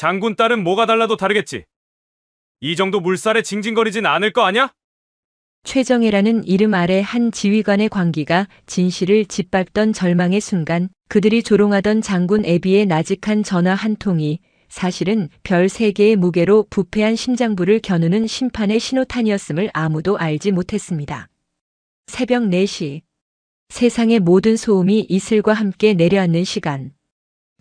장군 딸은 뭐가 달라도 다르겠지. 이 정도 물살에 징징거리진 않을 거 아냐? 최정혜라는 이름 아래 한 지휘관의 광기가 진실을 짓밟던 절망의 순간 그들이 조롱하던 장군 애비의 나직한 전화 한 통이 사실은 별 3개의 무게로 부패한 심장부를 겨누는 심판의 신호탄이었음을 아무도 알지 못했습니다. 새벽 4시. 세상의 모든 소음이 이슬과 함께 내려앉는 시간.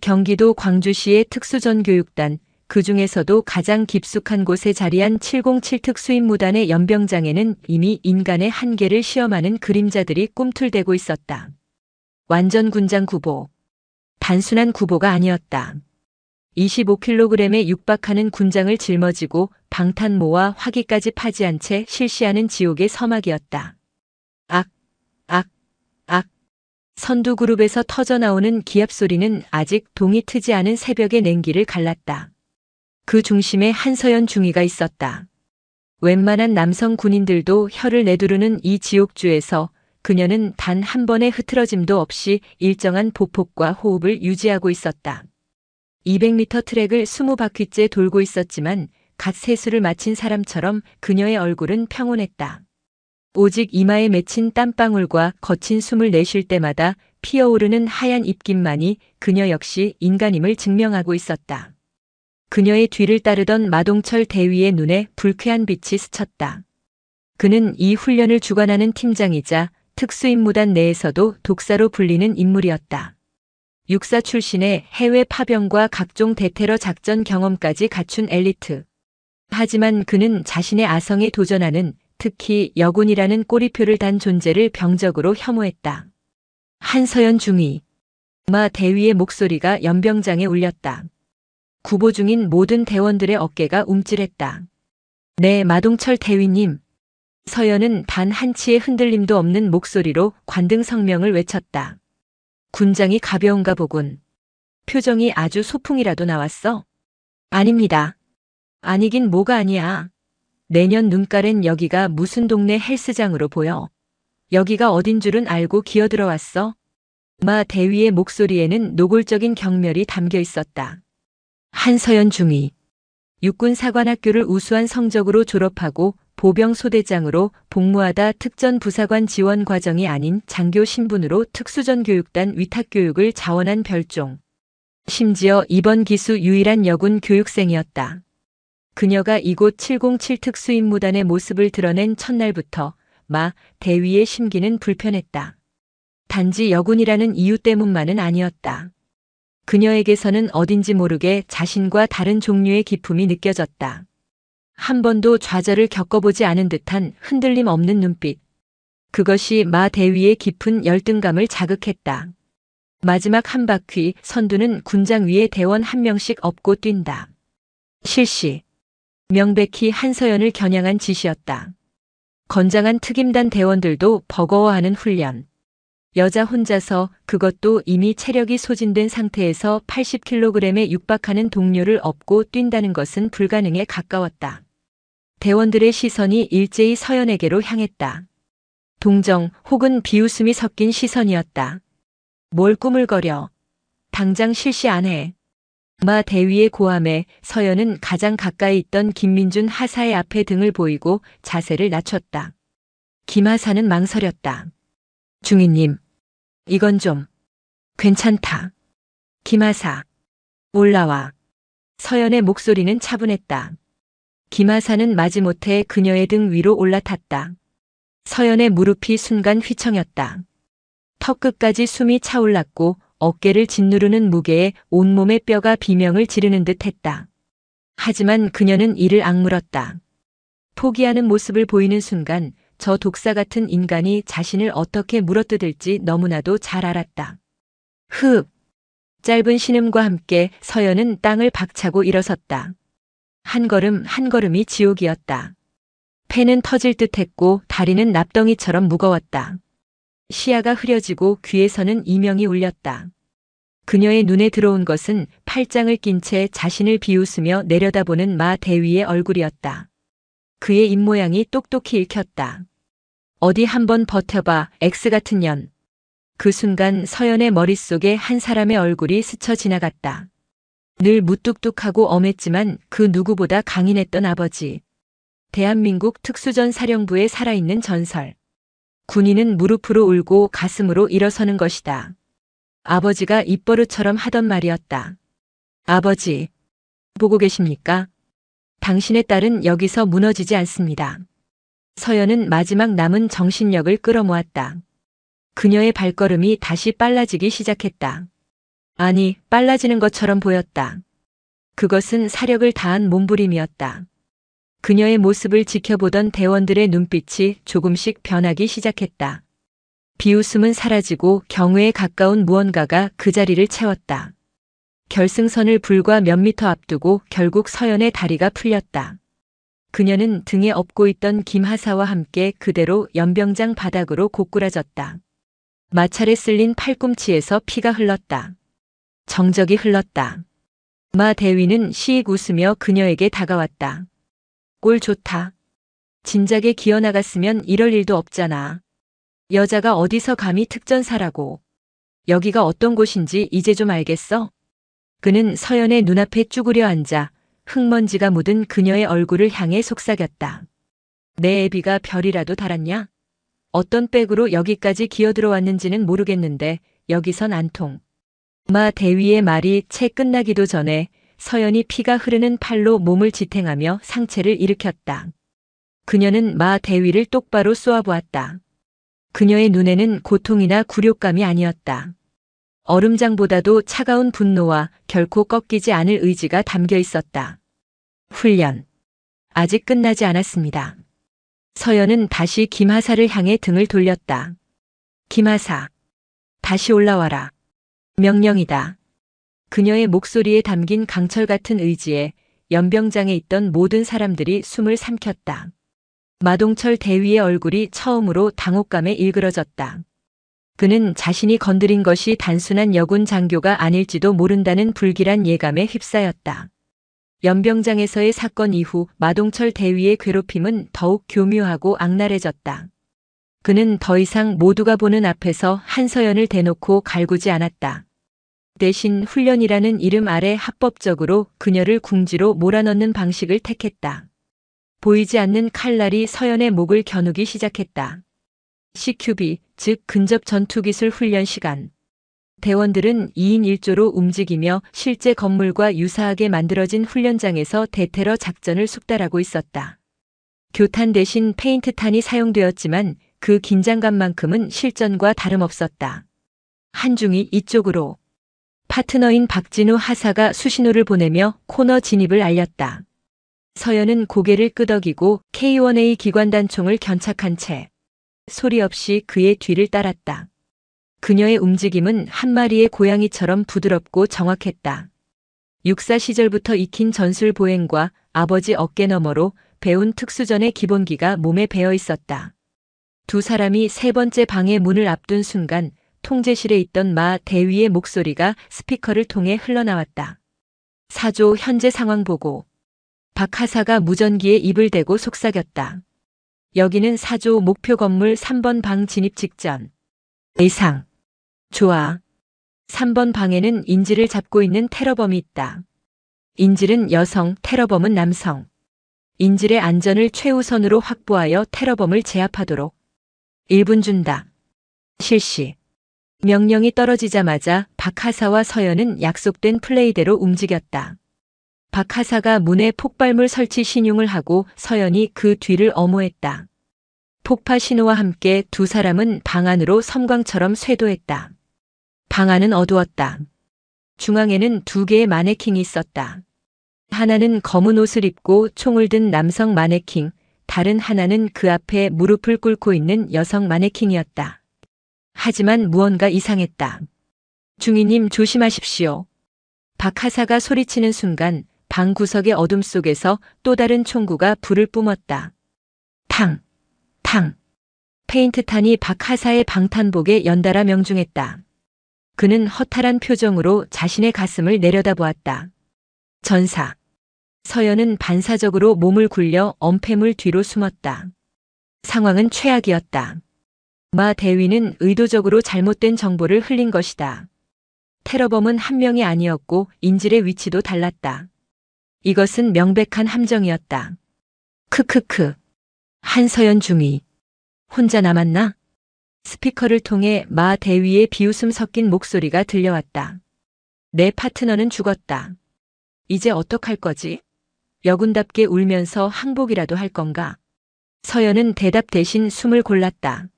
경기도 광주시의 특수전교육단, 그 중에서도 가장 깊숙한 곳에 자리한 707 특수임무단의 연병장에는 이미 인간의 한계를 시험하는 그림자들이 꿈틀대고 있었다. 완전 군장 구보. 단순한 구보가 아니었다. 25kg에 육박하는 군장을 짊어지고 방탄모와 화기까지 파지한 채 실시하는 지옥의 서막이었다. 악, 악, 악. 선두그룹에서 터져나오는 기합소리는 아직 동이 트지 않은 새벽의 냉기를 갈랐다. 그 중심에 한서연 중위가 있었다. 웬만한 남성 군인들도 혀를 내두르는 이 지옥주에서 그녀는 단 한 번의 흐트러짐도 없이 일정한 보폭과 호흡을 유지하고 있었다. 200m 트랙을 20바퀴째 돌고 있었지만 갓 세수를 마친 사람처럼 그녀의 얼굴은 평온했다. 오직 이마에 맺힌 땀방울과 거친 숨을 내쉴 때마다 피어오르는 하얀 입김만이 그녀 역시 인간임을 증명하고 있었다. 그녀의 뒤를 따르던 마동철 대위의 눈에 불쾌한 빛이 스쳤다. 그는 이 훈련을 주관하는 팀장이자 특수임무단 내에서도 독사로 불리는 인물이었다. 육사 출신의 해외 파병과 각종 대테러 작전 경험까지 갖춘 엘리트. 하지만 그는 자신의 아성에 도전하는 특히 여군이라는 꼬리표를 단 존재를 병적으로 혐오했다. 한서연 중위. 마 대위의 목소리가 연병장에 울렸다. 구보 중인 모든 대원들의 어깨가 움찔했다. 네, 마동철 대위님. 서연은 단 한치의 흔들림도 없는 목소리로 관등 성명을 외쳤다. 군장이 가벼운가 보군. 표정이 아주 소풍이라도 나왔어? 아닙니다. 아니긴 뭐가 아니야. 내년 눈깔엔 여기가 무슨 동네 헬스장으로 보여. 여기가 어딘 줄은 알고 기어들어왔어. 마 대위의 목소리에는 노골적인 경멸이 담겨 있었다. 한서연 중위. 육군사관학교를 우수한 성적으로 졸업하고 보병소대장으로 복무하다 특전부사관 지원 과정이 아닌 장교 신분으로 특수전교육단 위탁교육을 자원한 별종. 심지어 이번 기수 유일한 여군 교육생이었다. 그녀가 이곳 707 특수임무단의 모습을 드러낸 첫날부터 마 대위의 심기는 불편했다. 단지 여군이라는 이유 때문만은 아니었다. 그녀에게서는 어딘지 모르게 자신과 다른 종류의 기품이 느껴졌다. 한 번도 좌절을 겪어보지 않은 듯한 흔들림 없는 눈빛. 그것이 마 대위의 깊은 열등감을 자극했다. 마지막 한 바퀴 선두는 군장 위에 대원 한 명씩 업고 뛴다. 실시. 명백히 한서연을 겨냥한 짓이었다. 건장한 특임단 대원들도 버거워하는 훈련. 여자 혼자서, 그것도 이미 체력이 소진된 상태에서 80kg에 육박하는 동료를 업고 뛴다는 것은 불가능에 가까웠다. 대원들의 시선이 일제히 서연에게로 향했다. 동정 혹은 비웃음이 섞인 시선이었다. 뭘 꾸물거려. 당장 실시 안 해. 마 대위의 고함에 서연은 가장 가까이 있던 김민준 하사의 앞에 등을 보이고 자세를 낮췄다. 김하사는 망설였다. 중위님, 이건 좀 괜찮다. 김하사, 올라와. 서연의 목소리는 차분했다. 김하사는 마지못해 그녀의 등 위로 올라탔다. 서연의 무릎이 순간 휘청였다. 턱끝까지 숨이 차올랐고 어깨를 짓누르는 무게에 온몸의 뼈가 비명을 지르는 듯 했다. 하지만 그녀는 이를 악물었다. 포기하는 모습을 보이는 순간 저 독사 같은 인간이 자신을 어떻게 물어뜯을지 너무나도 잘 알았다. 흡! 짧은 신음과 함께 서연은 땅을 박차고 일어섰다. 한 걸음 한 걸음이 지옥이었다. 폐는 터질 듯했고 다리는 납덩이처럼 무거웠다. 시야가 흐려지고 귀에서는 이명이 울렸다. 그녀의 눈에 들어온 것은 팔짱을 낀 채 자신을 비웃으며 내려다보는 마 대위의 얼굴이었다. 그의 입모양이 똑똑히 읽혔다. 어디 한번 버텨봐, X 같은 년. 그 순간 서연의 머릿속에 한 사람의 얼굴이 스쳐 지나갔다. 늘 무뚝뚝하고 엄했지만 그 누구보다 강인했던 아버지. 대한민국 특수전 사령부의 살아있는 전설. 군인은 무릎으로 울고 가슴으로 일어서는 것이다. 아버지가 입버릇처럼 하던 말이었다. 아버지, 보고 계십니까? 당신의 딸은 여기서 무너지지 않습니다. 서연은 마지막 남은 정신력을 끌어모았다. 그녀의 발걸음이 다시 빨라지기 시작했다. 아니, 빨라지는 것처럼 보였다. 그것은 사력을 다한 몸부림이었다. 그녀의 모습을 지켜보던 대원들의 눈빛이 조금씩 변하기 시작했다. 비웃음은 사라지고 경외에 가까운 무언가가 그 자리를 채웠다. 결승선을 불과 몇 미터 앞두고 결국 서연의 다리가 풀렸다. 그녀는 등에 업고 있던 김하사와 함께 그대로 연병장 바닥으로 고꾸라졌다. 마찰에 쓸린 팔꿈치에서 피가 흘렀다. 정적이 흘렀다. 마 대위는 시익 웃으며 그녀에게 다가왔다. 꼴 좋다. 진작에 기어나갔으면 이럴 일도 없잖아. 여자가 어디서 감히 특전사라고. 여기가 어떤 곳인지 이제 좀 알겠어? 그는 서연의 눈앞에 쭈그려 앉아 흙먼지가 묻은 그녀의 얼굴을 향해 속삭였다. 내 애비가 별이라도 달았냐? 어떤 백으로 여기까지 기어들어왔는지는 모르겠는데 여기선 안 통. 마 대위의 말이 채 끝나기도 전에 서연이 피가 흐르는 팔로 몸을 지탱하며 상체를 일으켰다. 그녀는 마 대위를 똑바로 쏘아보았다. 그녀의 눈에는 고통이나 굴욕감이 아니었다. 얼음장보다도 차가운 분노와 결코 꺾이지 않을 의지가 담겨 있었다. 훈련. 아직 끝나지 않았습니다. 서연은 다시 김하사를 향해 등을 돌렸다. 김하사. 다시 올라와라. 명령이다. 그녀의 목소리에 담긴 강철 같은 의지에 연병장에 있던 모든 사람들이 숨을 삼켰다. 마동철 대위의 얼굴이 처음으로 당혹감에 일그러졌다. 그는 자신이 건드린 것이 단순한 여군 장교가 아닐지도 모른다는 불길한 예감에 휩싸였다. 연병장에서의 사건 이후 마동철 대위의 괴롭힘은 더욱 교묘하고 악랄해졌다. 그는 더 이상 모두가 보는 앞에서 한서연을 대놓고 갈구지 않았다. 대신 훈련이라는 이름 아래 합법적으로 그녀를 궁지로 몰아넣는 방식을 택했다. 보이지 않는 칼날이 서연의 목을 겨누기 시작했다. CQB, 즉 근접 전투기술 훈련 시간. 대원들은 2인 1조로 움직이며 실제 건물과 유사하게 만들어진 훈련장에서 대테러 작전을 숙달하고 있었다. 교탄 대신 페인트탄이 사용되었지만 그 긴장감만큼은 실전과 다름없었다. 한중이 이쪽으로. 파트너인 박진우 하사가 수신호를 보내며 코너 진입을 알렸다. 서연은 고개를 끄덕이고 K1A 기관단총을 견착한 채 소리 없이 그의 뒤를 따랐다. 그녀의 움직임은 한 마리의 고양이처럼 부드럽고 정확했다. 육사 시절부터 익힌 전술 보행과 아버지 어깨 너머로 배운 특수전의 기본기가 몸에 배어 있었다. 두 사람이 세 번째 방의 문을 앞둔 순간 통제실에 있던 마 대위의 목소리가 스피커를 통해 흘러나왔다. 사조 현재 상황 보고. 박 하사가 무전기에 입을 대고 속삭였다. 여기는 사조 목표 건물 3번 방 진입 직전. 예상. 좋아. 3번 방에는 인질을 잡고 있는 테러범이 있다. 인질은 여성, 테러범은 남성. 인질의 안전을 최우선으로 확보하여 테러범을 제압하도록. 1분 준다. 실시. 명령이 떨어지자마자 박 하사와 서연은 약속된 플레이대로 움직였다. 박 하사가 문에 폭발물 설치 신용을 하고 서연이 그 뒤를 엄호했다. 폭파 신호와 함께 두 사람은 방 안으로 섬광처럼 쇄도했다. 방 안은 어두웠다. 중앙에는 두 개의 마네킹이 있었다. 하나는 검은 옷을 입고 총을 든 남성 마네킹, 다른 하나는 그 앞에 무릎을 꿇고 있는 여성 마네킹이었다. 하지만 무언가 이상했다. 중위님 조심하십시오. 박 하사가 소리치는 순간 방 구석의 어둠 속에서 또 다른 총구가 불을 뿜었다. 탕! 탕! 페인트탄이 박 하사의 방탄복에 연달아 명중했다. 그는 허탈한 표정으로 자신의 가슴을 내려다보았다. 전사. 서연은 반사적으로 몸을 굴려 엄폐물 뒤로 숨었다. 상황은 최악이었다. 마 대위는 의도적으로 잘못된 정보를 흘린 것이다. 테러범은 한 명이 아니었고 인질의 위치도 달랐다. 이것은 명백한 함정이었다. 크크크. 한서연 중위. 혼자 남았나? 스피커를 통해 마 대위의 비웃음 섞인 목소리가 들려왔다. 내 파트너는 죽었다. 이제 어떡할 거지? 여군답게 울면서 항복이라도 할 건가? 서연은 대답 대신 숨을 골랐다.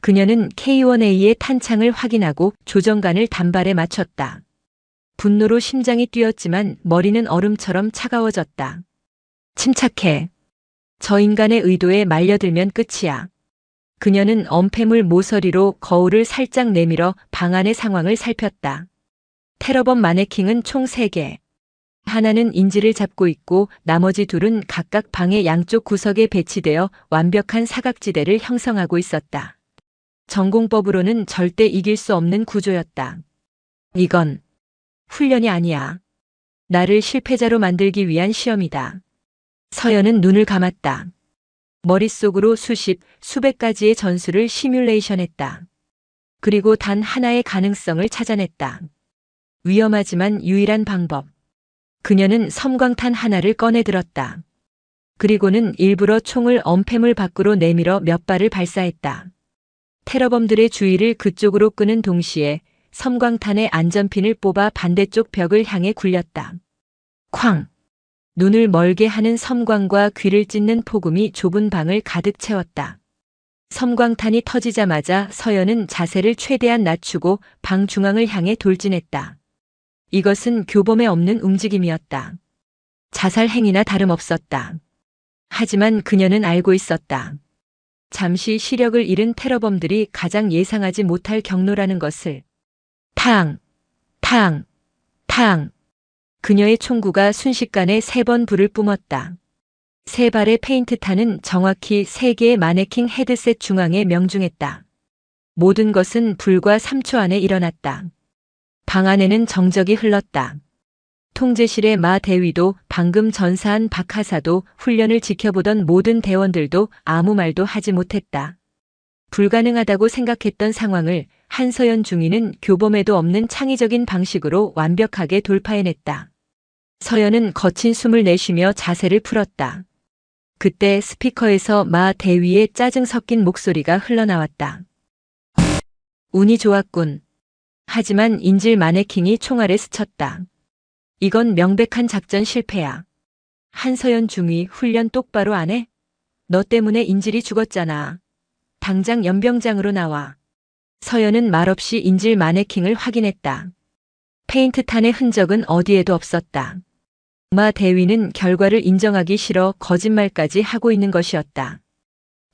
그녀는 K1A의 탄창을 확인하고 조정관을 단발에 맞췄다. 분노로 심장이 뛰었지만 머리는 얼음처럼 차가워졌다. 침착해. 저 인간의 의도에 말려들면 끝이야. 그녀는 엄폐물 모서리로 거울을 살짝 내밀어 방 안의 상황을 살폈다. 테러범 마네킹은 총 3개. 하나는 인질을 잡고 있고 나머지 둘은 각각 방의 양쪽 구석에 배치되어 완벽한 사각지대를 형성하고 있었다. 전공법으로는 절대 이길 수 없는 구조였다. 이건 훈련이 아니야. 나를 실패자로 만들기 위한 시험이다. 서연은 눈을 감았다. 머릿속으로 수백 가지의 전술을 시뮬레이션했다. 그리고 단 하나의 가능성을 찾아냈다. 위험하지만 유일한 방법. 그녀는 섬광탄 하나를 꺼내 들었다. 그리고는 일부러 총을 엄폐물 밖으로 내밀어 몇 발을 발사했다. 테러범들의 주의를 그쪽으로 끄는 동시에 섬광탄의 안전핀을 뽑아 반대쪽 벽을 향해 굴렸다. 쾅! 눈을 멀게 하는 섬광과 귀를 찢는 폭음이 좁은 방을 가득 채웠다. 섬광탄이 터지자마자 서연은 자세를 최대한 낮추고 방 중앙을 향해 돌진했다. 이것은 교범에 없는 움직임이었다. 자살 행위나 다름없었다. 하지만 그녀는 알고 있었다. 잠시 시력을 잃은 테러범들이 가장 예상하지 못할 경로라는 것을. 탕! 탕! 탕! 그녀의 총구가 순식간에 3번 불을 뿜었다. 3발의 페인트탄은 정확히 3개의 마네킹 헤드셋 중앙에 명중했다. 모든 것은 불과 3초 안에 일어났다. 방 안에는 정적이 흘렀다. 통제실의 마 대위도 방금 전사한 박 하사도 훈련을 지켜보던 모든 대원들도 아무 말도 하지 못했다. 불가능하다고 생각했던 상황을 한서연 중위는 교범에도 없는 창의적인 방식으로 완벽하게 돌파해냈다. 서연은 거친 숨을 내쉬며 자세를 풀었다. 그때 스피커에서 마 대위의 짜증 섞인 목소리가 흘러나왔다. 운이 좋았군. 하지만 인질 마네킹이 총알에 스쳤다. 이건 명백한 작전 실패야. 한서연 중위 훈련 똑바로 안 해? 너 때문에 인질이 죽었잖아. 당장 연병장으로 나와. 서연은 말없이 인질 마네킹을 확인했다. 페인트탄의 흔적은 어디에도 없었다. 마 대위는 결과를 인정하기 싫어 거짓말까지 하고 있는 것이었다.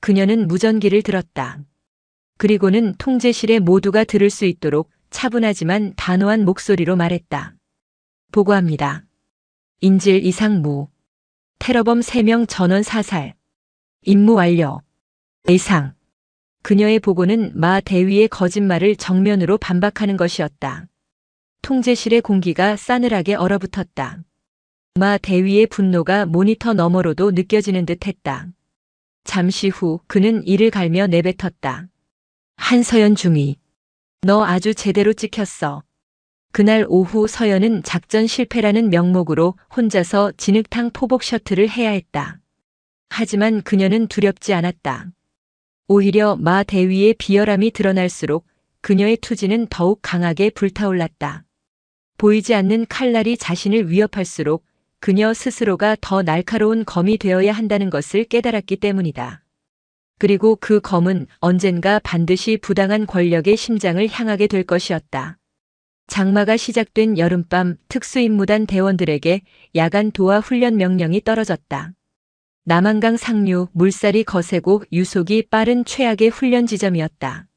그녀는 무전기를 들었다. 그리고는 통제실에 모두가 들을 수 있도록 차분하지만 단호한 목소리로 말했다. 보고합니다. 인질 이상무. 테러범 3명 전원 사살. 임무 완료. 이상. 그녀의 보고는 마 대위의 거짓말을 정면으로 반박하는 것이었다. 통제실의 공기가 싸늘하게 얼어붙었다. 마 대위의 분노가 모니터 너머로도 느껴지는 듯 했다. 잠시 후 그는 이를 갈며 내뱉었다. 한서연 중위. 너 아주 제대로 찍혔어. 그날 오후 서연은 작전 실패라는 명목으로 혼자서 진흙탕 포복 셔틀을 해야 했다. 하지만 그녀는 두렵지 않았다. 오히려 마 대위의 비열함이 드러날수록 그녀의 투지는 더욱 강하게 불타올랐다. 보이지 않는 칼날이 자신을 위협할수록 그녀 스스로가 더 날카로운 검이 되어야 한다는 것을 깨달았기 때문이다. 그리고 그 검은 언젠가 반드시 부당한 권력의 심장을 향하게 될 것이었다. 장마가 시작된 여름밤 특수임무단 대원들에게 야간 도하 훈련 명령이 떨어졌다. 남한강 상류 물살이 거세고 유속이 빠른 최악의 훈련 지점이었다.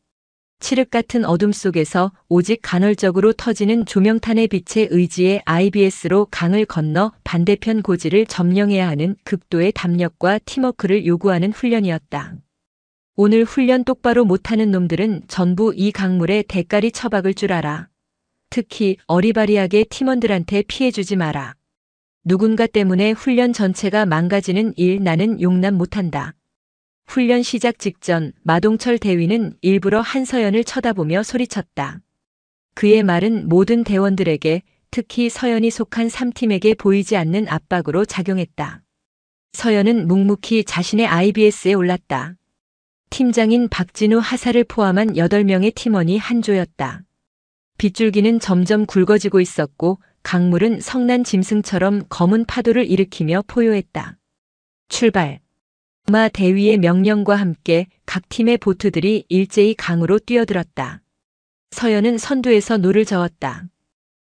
칠흑 같은 어둠 속에서 오직 간헐적으로 터지는 조명탄의 빛에 의지해 IBS로 강을 건너 반대편 고지를 점령해야 하는 극도의 담력과 팀워크를 요구하는 훈련이었다. 오늘 훈련 똑바로 못하는 놈들은 전부 이 강물에 대가리 처박을 줄 알아. 특히 어리바리하게 팀원들한테 피해주지 마라. 누군가 때문에 훈련 전체가 망가지는 일 나는 용납 못한다. 훈련 시작 직전 마동철 대위는 일부러 한서연을 쳐다보며 소리쳤다. 그의 말은 모든 대원들에게, 특히 서연이 속한 3팀에게 보이지 않는 압박으로 작용했다. 서연은 묵묵히 자신의 IBS에 올랐다. 팀장인 박진우 하사를 포함한 8명의 팀원이 한 조였다. 빗줄기는 점점 굵어지고 있었고 강물은 성난 짐승처럼 검은 파도를 일으키며 포효했다. 출발. 마 대위의 명령과 함께 각 팀의 보트들이 일제히 강으로 뛰어들었다. 서연은 선두에서 노를 저었다.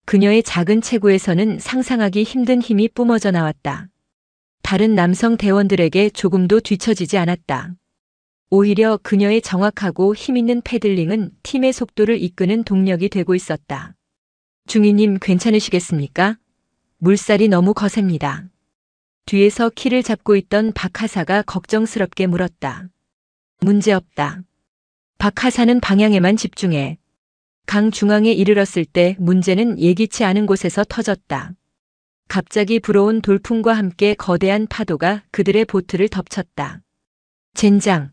그녀의 작은 체구에서는 상상하기 힘든 힘이 뿜어져 나왔다. 다른 남성 대원들에게 조금도 뒤처지지 않았다. 오히려 그녀의 정확하고 힘있는 패들링은 팀의 속도를 이끄는 동력이 되고 있었다. 중위님 괜찮으시겠습니까? 물살이 너무 거셉니다. 뒤에서 키를 잡고 있던 박하사가 걱정스럽게 물었다. 문제없다. 박하사는 방향에만 집중해. 강 중앙에 이르렀을 때 문제는 예기치 않은 곳에서 터졌다. 갑자기 불어온 돌풍과 함께 거대한 파도가 그들의 보트를 덮쳤다. 젠장.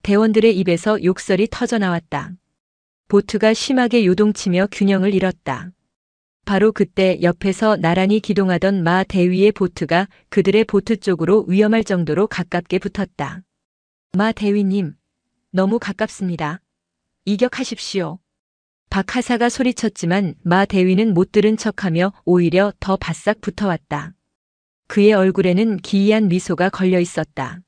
대원들의 입에서 욕설이 터져나왔다. 보트가 심하게 요동치며 균형을 잃었다. 바로 그때 옆에서 나란히 기동하던 마 대위의 보트가 그들의 보트 쪽으로 위험할 정도로 가깝게 붙었다. 마 대위님, 너무 가깝습니다. 이격하십시오. 박하사가 소리쳤지만 마 대위는 못 들은 척하며 오히려 더 바싹 붙어왔다. 그의 얼굴에는 기이한 미소가 걸려 있었다.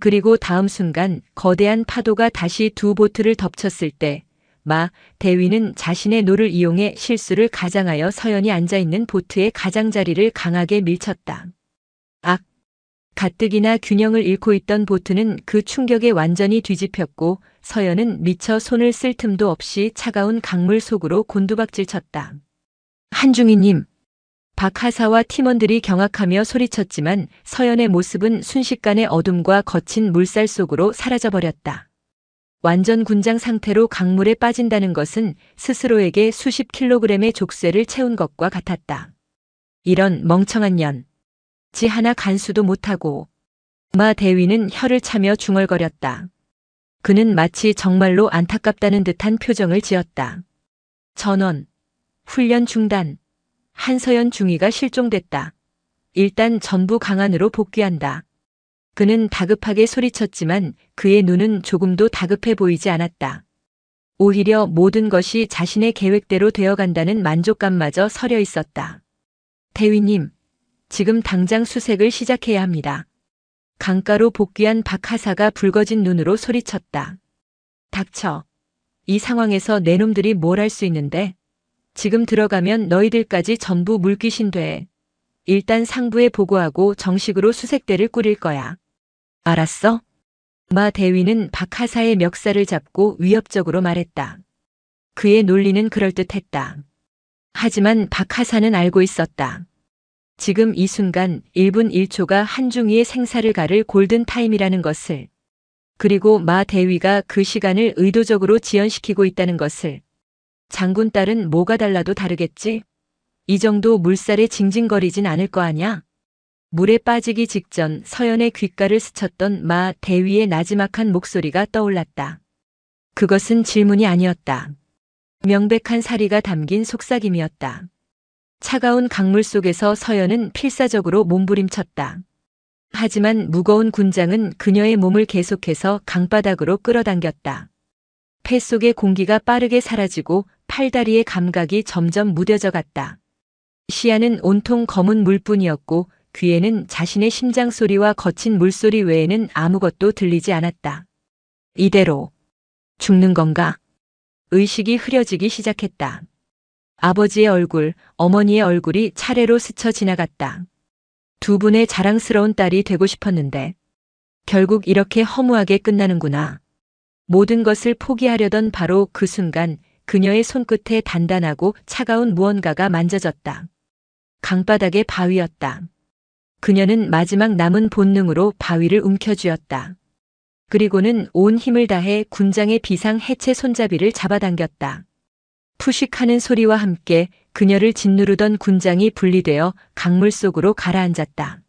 그리고 다음 순간 거대한 파도가 다시 두 보트를 덮쳤을 때 마 대위는 자신의 노를 이용해 실수를 가장하여 서연이 앉아있는 보트의 가장자리를 강하게 밀쳤다. 악! 가뜩이나 균형을 잃고 있던 보트는 그 충격에 완전히 뒤집혔고 서연은 미처 손을 쓸 틈도 없이 차가운 강물 속으로 곤두박질 쳤다. 한중희님! 박하사와 팀원들이 경악하며 소리쳤지만 서연의 모습은 순식간에 어둠과 거친 물살 속으로 사라져버렸다. 완전 군장 상태로 강물에 빠진다는 것은 스스로에게 수십 킬로그램의 족쇄를 채운 것과 같았다. 이런 멍청한 년. 지 하나 간수도 못하고. 마 대위는 혀를 차며 중얼거렸다. 그는 마치 정말로 안타깝다는 듯한 표정을 지었다. 전원. 훈련 중단. 한서연 중위가 실종됐다. 일단 전부 강안으로 복귀한다. 그는 다급하게 소리쳤지만 그의 눈은 조금도 다급해 보이지 않았다. 오히려 모든 것이 자신의 계획대로 되어간다는 만족감마저 서려 있었다. 대위님, 지금 당장 수색을 시작해야 합니다. 강가로 복귀한 박하사가 붉어진 눈으로 소리쳤다. 닥쳐. 이 상황에서 내 놈들이 뭘 할 수 있는데? 지금 들어가면 너희들까지 전부 물귀신 돼. 일단 상부에 보고하고 정식으로 수색대를 꾸릴 거야. 알았어? 마 대위는 박하사의 멱살을 잡고 위협적으로 말했다. 그의 논리는 그럴듯했다. 하지만 박하사는 알고 있었다. 지금 이 순간 1분 1초가 한중위의 생사를 가를 골든타임이라는 것을. 그리고 마 대위가 그 시간을 의도적으로 지연시키고 있다는 것을. 장군 딸은 뭐가 달라도 다르겠지? 이 정도 물살에 징징거리진 않을 거 아냐? 물에 빠지기 직전 서연의 귓가를 스쳤던 마 대위의 나지막한 목소리가 떠올랐다. 그것은 질문이 아니었다. 명백한 사리가 담긴 속삭임이었다. 차가운 강물 속에서 서연은 필사적으로 몸부림쳤다. 하지만 무거운 군장은 그녀의 몸을 계속해서 강바닥으로 끌어당겼다. 폐 속의 공기가 빠르게 사라지고 팔다리의 감각이 점점 무뎌져 갔다. 시야는 온통 검은 물뿐이었고 귀에는 자신의 심장 소리와 거친 물소리 외에는 아무것도 들리지 않았다. 이대로 죽는 건가? 의식이 흐려지기 시작했다. 아버지의 얼굴, 어머니의 얼굴이 차례로 스쳐 지나갔다. 두 분의 자랑스러운 딸이 되고 싶었는데 결국 이렇게 허무하게 끝나는구나. 모든 것을 포기하려던 바로 그 순간 그녀의 손끝에 단단하고 차가운 무언가가 만져졌다. 강바닥의 바위였다. 그녀는 마지막 남은 본능으로 바위를 움켜쥐었다. 그리고는 온 힘을 다해 군장의 비상 해체 손잡이를 잡아당겼다. 푸식하는 소리와 함께 그녀를 짓누르던 군장이 분리되어 강물 속으로 가라앉았다.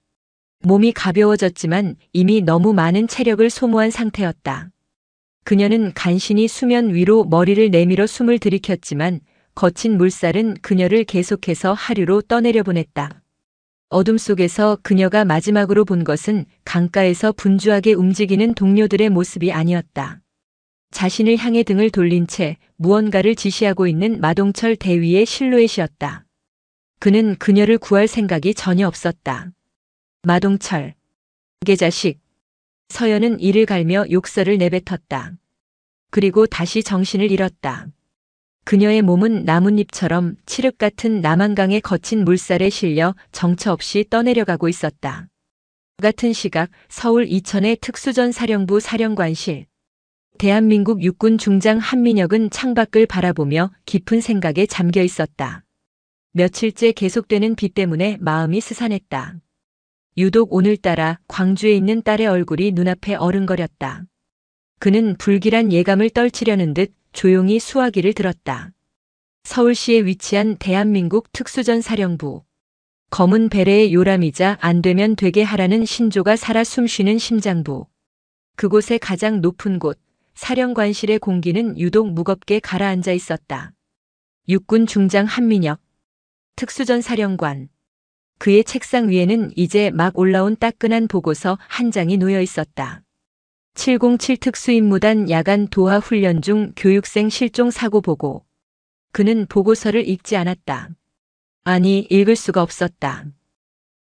몸이 가벼워졌지만 이미 너무 많은 체력을 소모한 상태였다. 그녀는 간신히 수면 위로 머리를 내밀어 숨을 들이켰지만 거친 물살은 그녀를 계속해서 하류로 떠내려 보냈다. 어둠 속에서 그녀가 마지막으로 본 것은 강가에서 분주하게 움직이는 동료들의 모습이 아니었다. 자신을 향해 등을 돌린 채 무언가를 지시하고 있는 마동철 대위의 실루엣이었다. 그는 그녀를 구할 생각이 전혀 없었다. 마동철, 개자식. 서연은 이를 갈며 욕설을 내뱉었다. 그리고 다시 정신을 잃었다. 그녀의 몸은 나뭇잎처럼 칠흑 같은 남한강의 거친 물살에 실려 정처 없이 떠내려가고 있었다. 같은 시각 서울 이천의 특수전 사령부 사령관실. 대한민국 육군 중장 한민혁은 창밖을 바라보며 깊은 생각에 잠겨 있었다. 며칠째 계속되는 비 때문에 마음이 스산했다. 유독 오늘따라 광주에 있는 딸의 얼굴이 눈앞에 어른거렸다. 그는 불길한 예감을 떨치려는 듯 조용히 수화기를 들었다. 서울시에 위치한 대한민국 특수전 사령부. 검은 베레의 요람이자 안 되면 되게 하라는 신조가 살아 숨쉬는 심장부. 그곳의 가장 높은 곳, 사령관실의 공기는 유독 무겁게 가라앉아 있었다. 육군 중장 한민혁, 특수전 사령관. 그의 책상 위에는 이제 막 올라온 따끈한 보고서 한 장이 놓여 있었다. 707 특수임무단 야간 도하 훈련 중 교육생 실종 사고 보고. 그는 보고서를 읽지 않았다. 아니, 읽을 수가 없었다.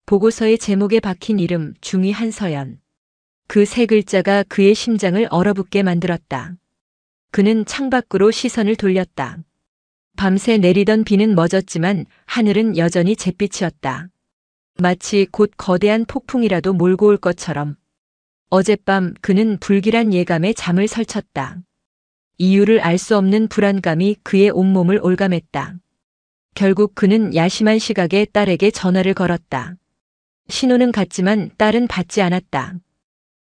보고서의 제목에 박힌 이름 중위 한서연. 그 세 글자가 그의 심장을 얼어붙게 만들었다. 그는 창밖으로 시선을 돌렸다. 밤새 내리던 비는 멎었지만 하늘은 여전히 잿빛이었다. 마치 곧 거대한 폭풍이라도 몰고 올 것처럼. 어젯밤 그는 불길한 예감에 잠을 설쳤다. 이유를 알 수 없는 불안감이 그의 온몸을 올감했다. 결국 그는 야심한 시각에 딸에게 전화를 걸었다. 신호는 갔지만 딸은 받지 않았다.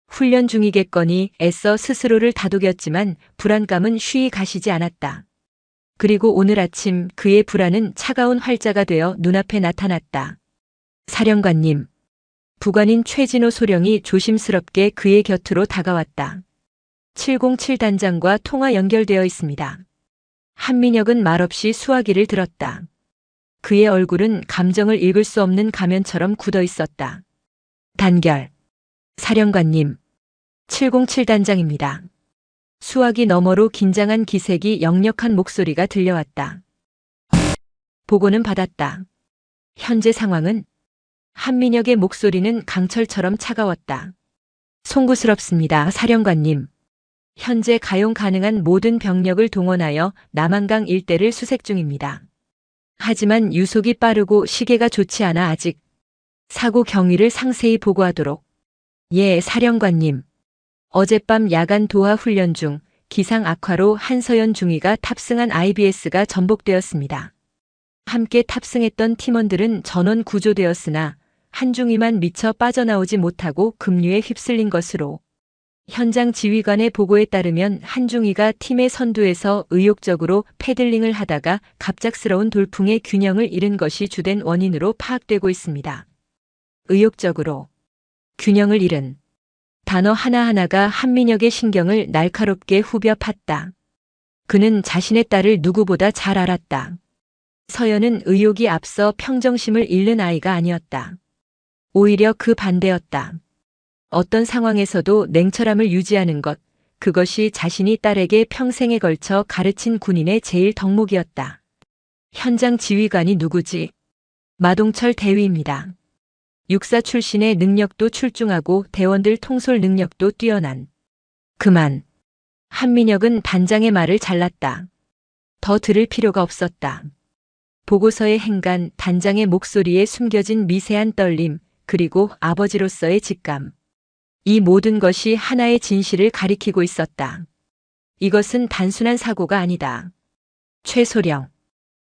훈련 중이겠거니 애써 스스로를 다독였지만 불안감은 쉬이 가시지 않았다. 그리고 오늘 아침 그의 불안은 차가운 활자가 되어 눈앞에 나타났다. 사령관님. 부관인 최진호 소령이 조심스럽게 그의 곁으로 다가왔다. 707 단장과 통화 연결되어 있습니다. 한민혁은 말없이 수화기를 들었다. 그의 얼굴은 감정을 읽을 수 없는 가면처럼 굳어 있었다. 단결. 사령관님. 707 단장입니다. 수화기 너머로 긴장한 기색이 역력한 목소리가 들려왔다. 보고는 받았다. 현재 상황은? 한민혁의 목소리는 강철처럼 차가웠다. 송구스럽습니다, 사령관님. 현재 가용 가능한 모든 병력을 동원하여 남한강 일대를 수색 중입니다. 하지만 유속이 빠르고 시계가 좋지 않아 아직 사고 경위를 상세히 보고하도록. 예, 사령관님. 어젯밤 야간 도하 훈련 중 기상 악화로 한서연 중위가 탑승한 IBS가 전복되었습니다. 함께 탑승했던 팀원들은 전원 구조되었으나 한중위만 미처 빠져나오지 못하고 급류에 휩쓸린 것으로. 현장 지휘관의 보고에 따르면 한중위가 팀의 선두에서 의욕적으로 패들링을 하다가 갑작스러운 돌풍의 균형을 잃은 것이 주된 원인으로 파악되고 있습니다. 의욕적으로. 균형을 잃은. 단어 하나하나가 한민혁의 신경을 날카롭게 후벼 팠다. 그는 자신의 딸을 누구보다 잘 알았다. 서연은 의욕이 앞서 평정심을 잃는 아이가 아니었다. 오히려 그 반대였다. 어떤 상황에서도 냉철함을 유지하는 것, 그것이 자신이 딸에게 평생에 걸쳐 가르친 군인의 제일 덕목이었다. 현장 지휘관이 누구지? 마동철 대위입니다. 육사 출신의 능력도 출중하고 대원들 통솔 능력도 뛰어난. 그만. 한민혁은 단장의 말을 잘랐다. 더 들을 필요가 없었다. 보고서의 행간, 단장의 목소리에 숨겨진 미세한 떨림, 그리고 아버지로서의 직감. 이 모든 것이 하나의 진실을 가리키고 있었다. 이것은 단순한 사고가 아니다. 최소령.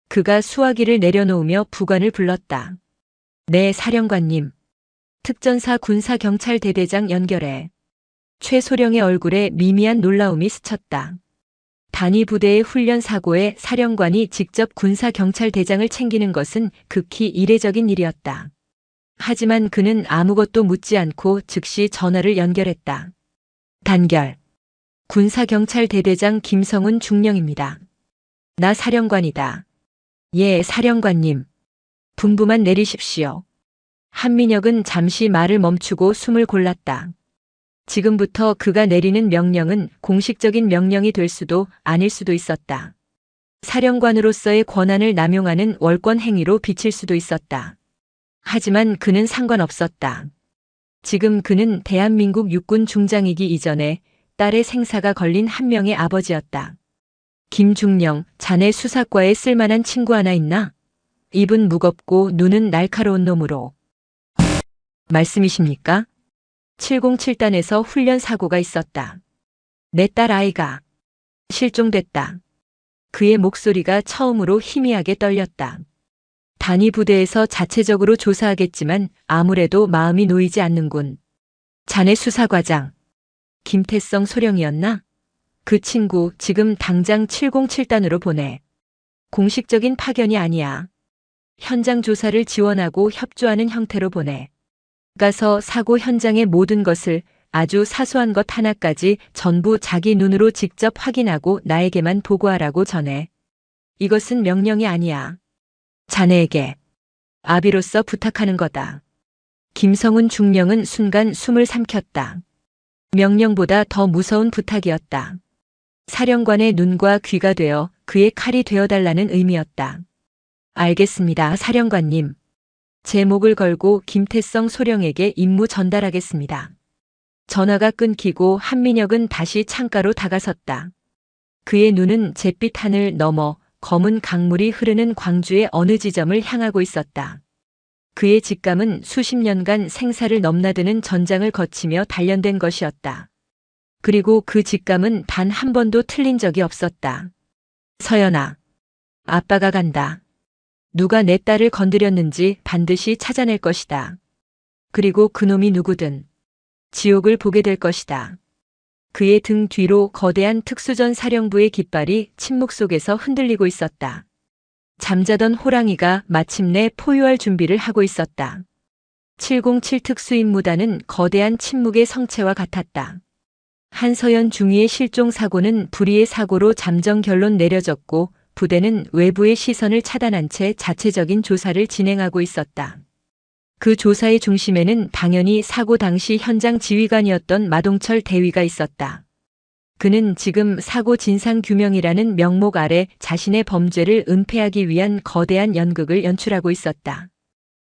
그가 수화기를 내려놓으며 부관을 불렀다. 네, 사령관님. 특전사 군사경찰대대장 연결해. 최소령의 얼굴에 미미한 놀라움이 스쳤다. 단위 부대의 훈련 사고에 사령관이 직접 군사경찰대장을 챙기는 것은 극히 이례적인 일이었다. 하지만 그는 아무것도 묻지 않고 즉시 전화를 연결했다. 단결. 군사경찰대대장 김성훈 중령입니다. 나 사령관이다. 예, 사령관님. 분부만 내리십시오. 한민혁은 잠시 말을 멈추고 숨을 골랐다. 지금부터 그가 내리는 명령은 공식적인 명령이 될 수도 아닐 수도 있었다. 사령관으로서의 권한을 남용하는 월권 행위로 비칠 수도 있었다. 하지만 그는 상관없었다. 지금 그는 대한민국 육군 중장이기 이전에 딸의 생사가 걸린 한 명의 아버지였다. 김중령, 자네 수사과에 쓸만한 친구 하나 있나? 입은 무겁고 눈은 날카로운 놈으로. 말씀이십니까? 707단에서 훈련 사고가 있었다. 내 딸 아이가 실종됐다. 그의 목소리가 처음으로 희미하게 떨렸다. 단위 부대에서 자체적으로 조사하겠지만 아무래도 마음이 놓이지 않는군. 자네 수사과장. 김태성 소령이었나? 그 친구 지금 당장 707단으로 보내. 공식적인 파견이 아니야. 현장 조사를 지원하고 협조하는 형태로 보내. 가서 사고 현장의 모든 것을 아주 사소한 것 하나까지 전부 자기 눈으로 직접 확인하고 나에게만 보고하라고 전해. 이것은 명령이 아니야. 자네에게 아비로서 부탁하는 거다. 김성훈 중령은 순간 숨을 삼켰다. 명령보다 더 무서운 부탁이었다. 사령관의 눈과 귀가 되어 그의 칼이 되어달라는 의미였다. 알겠습니다, 사령관님. 제 목을 걸고 김태성 소령에게 임무 전달하겠습니다. 전화가 끊기고 한민혁은 다시 창가로 다가섰다. 그의 눈은 잿빛 하늘 너머 검은 강물이 흐르는 광주의 어느 지점을 향하고 있었다. 그의 직감은 수십 년간 생사를 넘나드는 전장을 거치며 단련된 것이었다. 그리고 그 직감은 단 한 번도 틀린 적이 없었다. 서연아, 아빠가 간다. 누가 내 딸을 건드렸는지 반드시 찾아낼 것이다. 그리고 그놈이 누구든 지옥을 보게 될 것이다. 그의 등 뒤로 거대한 특수전 사령부의 깃발이 침묵 속에서 흔들리고 있었다. 잠자던 호랑이가 마침내 포효할 준비를 하고 있었다. 707 특수임무단은 거대한 침묵의 성체와 같았다. 한서연 중위의 실종 사고는 불의의 사고로 잠정 결론 내려졌고 부대는 외부의 시선을 차단한 채 자체적인 조사를 진행하고 있었다. 그 조사의 중심에는 당연히 사고 당시 현장 지휘관이었던 마동철 대위가 있었다. 그는 지금 사고 진상 규명이라는 명목 아래 자신의 범죄를 은폐하기 위한 거대한 연극을 연출하고 있었다.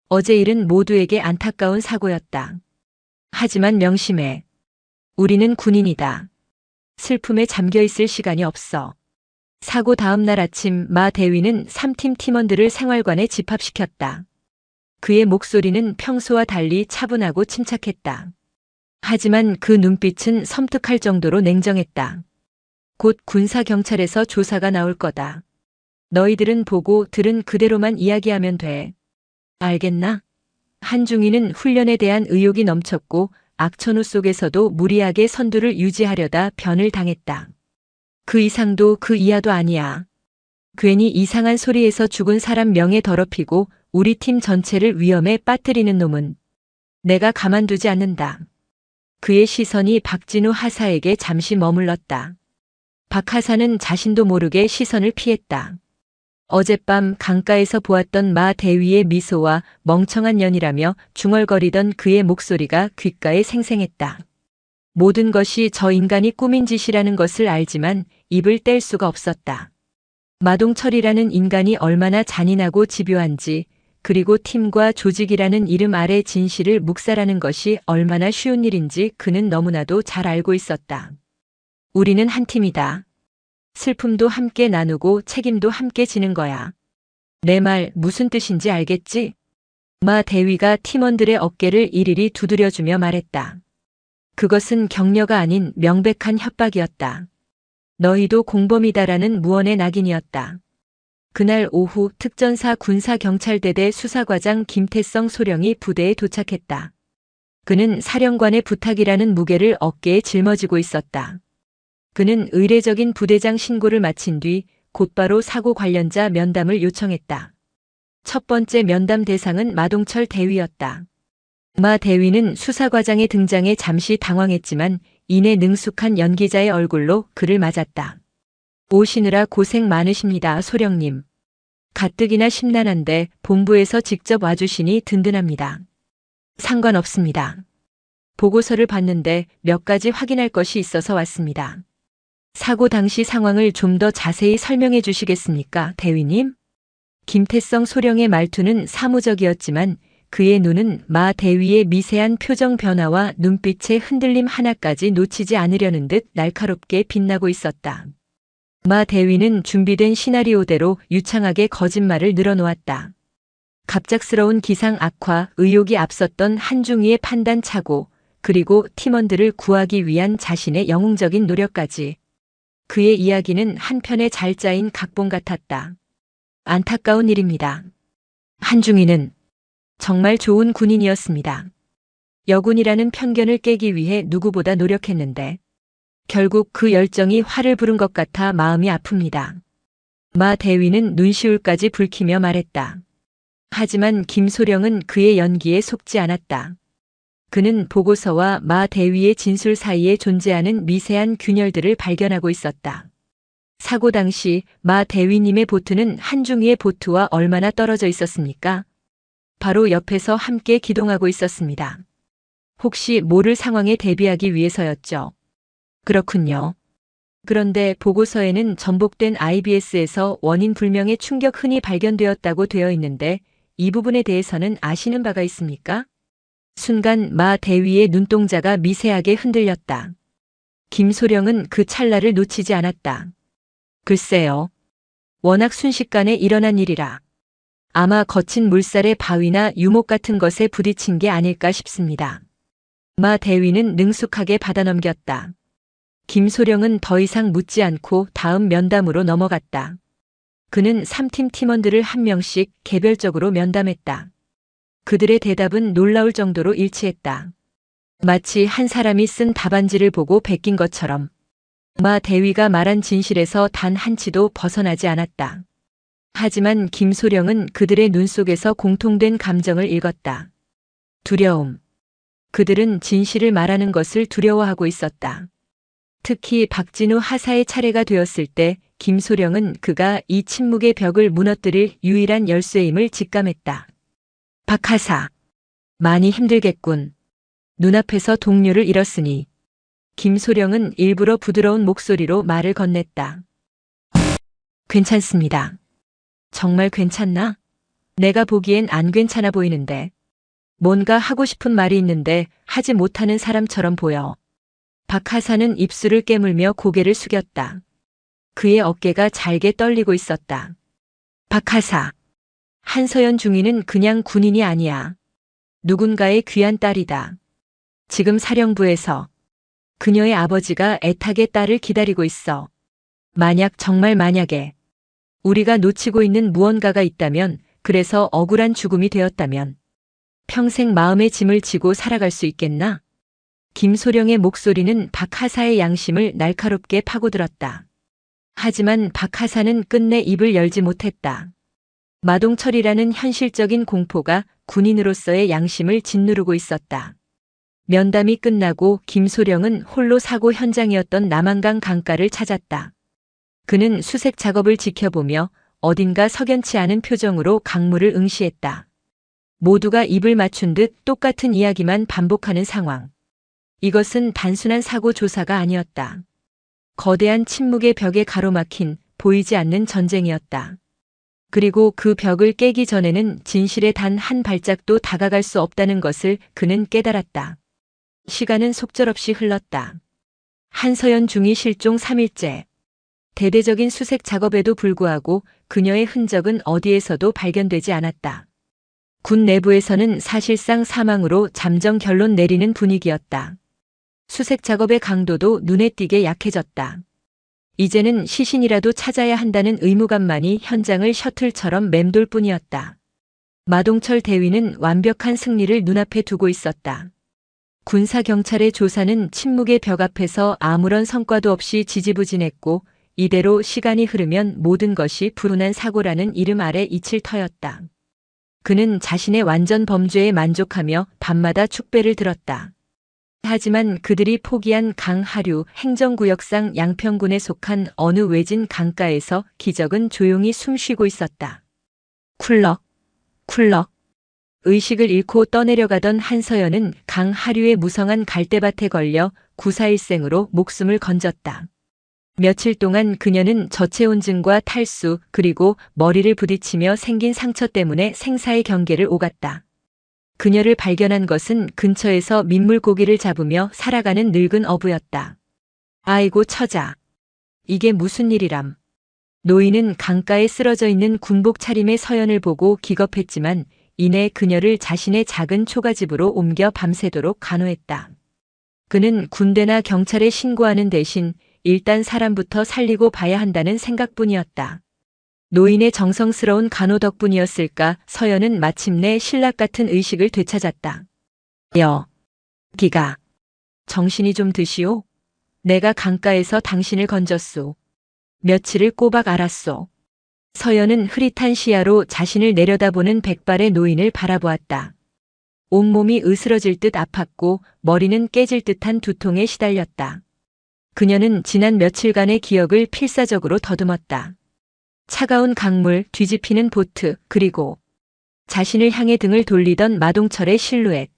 어제 일은 모두에게 안타까운 사고였다. 하지만 명심해. 우리는 군인이다. 슬픔에 잠겨 있을 시간이 없어. 사고 다음 날 아침 마 대위는 3팀 팀원들을 생활관에 집합시켰다. 그의 목소리는 평소와 달리 차분하고 침착했다. 하지만 그 눈빛은 섬뜩할 정도로 냉정했다. 곧 군사경찰에서 조사가 나올 거다. 너희들은 보고 들은 그대로만 이야기하면 돼. 알겠나? 한중이는 훈련에 대한 의욕이 넘쳤고 악천후 속에서도 무리하게 선두를 유지하려다 변을 당했다. 그 이상도 그 이하도 아니야. 괜히 이상한 소리에서 죽은 사람 명예 더럽히고 우리 팀 전체를 위험에 빠뜨리는 놈은 내가 가만두지 않는다. 그의 시선이 박진우 하사에게 잠시 머물렀다. 박 하사는 자신도 모르게 시선을 피했다. 어젯밤 강가에서 보았던 마 대위의 미소와 멍청한 연이라며 중얼거리던 그의 목소리가 귓가에 생생했다. 모든 것이 저 인간이 꾸민 짓이라는 것을 알지만 입을 뗄 수가 없었다. 마동철이라는 인간이 얼마나 잔인하고 집요한지, 그리고 팀과 조직이라는 이름 아래 진실을 묵살하는 것이 얼마나 쉬운 일인지 그는 너무나도 잘 알고 있었다. 우리는 한 팀이다. 슬픔도 함께 나누고 책임도 함께 지는 거야. 내 말 무슨 뜻인지 알겠지? 마 대위가 팀원들의 어깨를 이리리 두드려주며 말했다. 그것은 격려가 아닌 명백한 협박이었다. 너희도 공범이다라는 무언의 낙인이었다. 그날 오후 특전사 군사경찰대대 수사과장 김태성 소령이 부대에 도착했다. 그는 사령관의 부탁이라는 무게를 어깨에 짊어지고 있었다. 그는 의례적인 부대장 신고를 마친 뒤 곧바로 사고 관련자 면담을 요청했다. 첫 번째 면담 대상은 마동철 대위였다. 마 대위는 수사과장의 등장에 잠시 당황했지만 이내 능숙한 연기자의 얼굴로 그를 맞았다. 오시느라 고생 많으십니다, 소령님. 가뜩이나 심란한데 본부에서 직접 와주시니 든든합니다. 상관없습니다. 보고서를 봤는데 몇 가지 확인할 것이 있어서 왔습니다. 사고 당시 상황을 좀 더 자세히 설명해 주시겠습니까, 대위님? 김태성 소령의 말투는 사무적이었지만 그의 눈은 마 대위의 미세한 표정 변화와 눈빛의 흔들림 하나까지 놓치지 않으려는 듯 날카롭게 빛나고 있었다. 마 대위는 준비된 시나리오대로 유창하게 거짓말을 늘어놓았다. 갑작스러운 기상 악화, 의혹이 앞섰던 한중희의 판단 착오, 그리고 팀원들을 구하기 위한 자신의 영웅적인 노력까지. 그의 이야기는 한편의 잘 짜인 각본 같았다. 안타까운 일입니다. 한중희는 정말 좋은 군인이었습니다. 여군이라는 편견을 깨기 위해 누구보다 노력했는데 결국 그 열정이 화를 부른 것 같아 마음이 아픕니다. 마 대위는 눈시울까지 붉히며 말했다. 하지만 김소령은 그의 연기에 속지 않았다. 그는 보고서와 마 대위의 진술 사이에 존재하는 미세한 균열들을 발견하고 있었다. 사고 당시 마 대위님의 보트는 한중희의 보트와 얼마나 떨어져 있었습니까? 바로 옆에서 함께 기동하고 있었습니다. 혹시 모를 상황에 대비하기 위해서였죠. 그렇군요. 그런데 보고서에는 전복된 IBS에서 원인 불명의 충격 흔히 발견되었다고 되어 있는데 이 부분에 대해서는 아시는 바가 있습니까? 순간 마 대위의 눈동자가 미세하게 흔들렸다. 김소령은 그 찰나를 놓치지 않았다. 글쎄요. 워낙 순식간에 일어난 일이라. 아마 거친 물살의 바위나 유목 같은 것에 부딪힌 게 아닐까 싶습니다. 마 대위는 능숙하게 받아넘겼다. 김소령은 더 이상 묻지 않고 다음 면담으로 넘어갔다. 그는 3팀 팀원들을 한 명씩 개별적으로 면담했다. 그들의 대답은 놀라울 정도로 일치했다. 마치 한 사람이 쓴 답안지를 보고 베낀 것처럼 마 대위가 말한 진실에서 단 한치도 벗어나지 않았다. 하지만 김소령은 그들의 눈 속에서 공통된 감정을 읽었다. 두려움. 그들은 진실을 말하는 것을 두려워하고 있었다. 특히 박진우 하사의 차례가 되었을 때 김소령은 그가 이 침묵의 벽을 무너뜨릴 유일한 열쇠임을 직감했다. 박 하사. 많이 힘들겠군. 눈앞에서 동료를 잃었으니. 김소령은 일부러 부드러운 목소리로 말을 건넸다. 괜찮습니다. 정말 괜찮나? 내가 보기엔 안 괜찮아 보이는데. 뭔가 하고 싶은 말이 있는데 하지 못하는 사람처럼 보여. 박 하사는 입술을 깨물며 고개를 숙였다. 그의 어깨가 잘게 떨리고 있었다. 박 하사. 한서연 중위는 그냥 군인이 아니야. 누군가의 귀한 딸이다. 지금 사령부에서 그녀의 아버지가 애타게 딸을 기다리고 있어. 정말 만약에 우리가 놓치고 있는 무언가가 있다면, 그래서 억울한 죽음이 되었다면 평생 마음의 짐을 지고 살아갈 수 있겠나? 김소령의 목소리는 박 하사의 양심을 날카롭게 파고들었다. 하지만 박 하사는 끝내 입을 열지 못했다. 마동철이라는 현실적인 공포가 군인으로서의 양심을 짓누르고 있었다. 면담이 끝나고 김소령은 홀로 사고 현장이었던 남한강 강가를 찾았다. 그는 수색 작업을 지켜보며 어딘가 석연치 않은 표정으로 강물을 응시했다. 모두가 입을 맞춘 듯 똑같은 이야기만 반복하는 상황. 이것은 단순한 사고 조사가 아니었다. 거대한 침묵의 벽에 가로막힌 보이지 않는 전쟁이었다. 그리고 그 벽을 깨기 전에는 진실에 단 한 발짝도 다가갈 수 없다는 것을 그는 깨달았다. 시간은 속절없이 흘렀다. 한서연 중위 실종 3일째. 대대적인 수색 작업에도 불구하고 그녀의 흔적은 어디에서도 발견되지 않았다. 군 내부에서는 사실상 사망으로 잠정 결론 내리는 분위기였다. 수색 작업의 강도도 눈에 띄게 약해졌다. 이제는 시신이라도 찾아야 한다는 의무감만이 현장을 셔틀처럼 맴돌 뿐이었다. 마동철 대위는 완벽한 승리를 눈앞에 두고 있었다. 군사경찰의 조사는 침묵의 벽 앞에서 아무런 성과도 없이 지지부진했고, 이대로 시간이 흐르면 모든 것이 불운한 사고라는 이름 아래 잊힐 터였다. 그는 자신의 완전 범죄에 만족하며 밤마다 축배를 들었다. 하지만 그들이 포기한 강 하류 행정구역상 양평군에 속한 어느 외진 강가에서 기적은 조용히 숨쉬고 있었다. 쿨럭, 쿨럭. 의식을 잃고 떠내려가던 한서연은 강 하류의 무성한 갈대밭에 걸려 구사일생으로 목숨을 건졌다. 며칠 동안 그녀는 저체온증과 탈수 그리고 머리를 부딪히며 생긴 상처 때문에 생사의 경계를 오갔다. 그녀를 발견한 것은 근처에서 민물고기를 잡으며 살아가는 늙은 어부였다. 아이고 처자. 이게 무슨 일이람. 노인은 강가에 쓰러져 있는 군복 차림의 서연을 보고 기겁했지만 이내 그녀를 자신의 작은 초가집으로 옮겨 밤새도록 간호했다. 그는 군대나 경찰에 신고하는 대신 일단 사람부터 살리고 봐야 한다는 생각뿐이었다. 노인의 정성스러운 간호 덕분이었을까 서연은 마침내 신락 같은 의식을 되찾았다. 기가 정신이 좀 드시오. 내가 강가에서 당신을 건졌소. 며칠을 꼬박 알았소. 서연은 흐릿한 시야로 자신을 내려다보는 백발의 노인을 바라보았다. 온몸이 으스러질 듯 아팠고 머리는 깨질 듯한 두통에 시달렸다. 그녀는 지난 며칠간의 기억을 필사적으로 더듬었다. 차가운 강물, 뒤집히는 보트, 그리고 자신을 향해 등을 돌리던 마동철의 실루엣.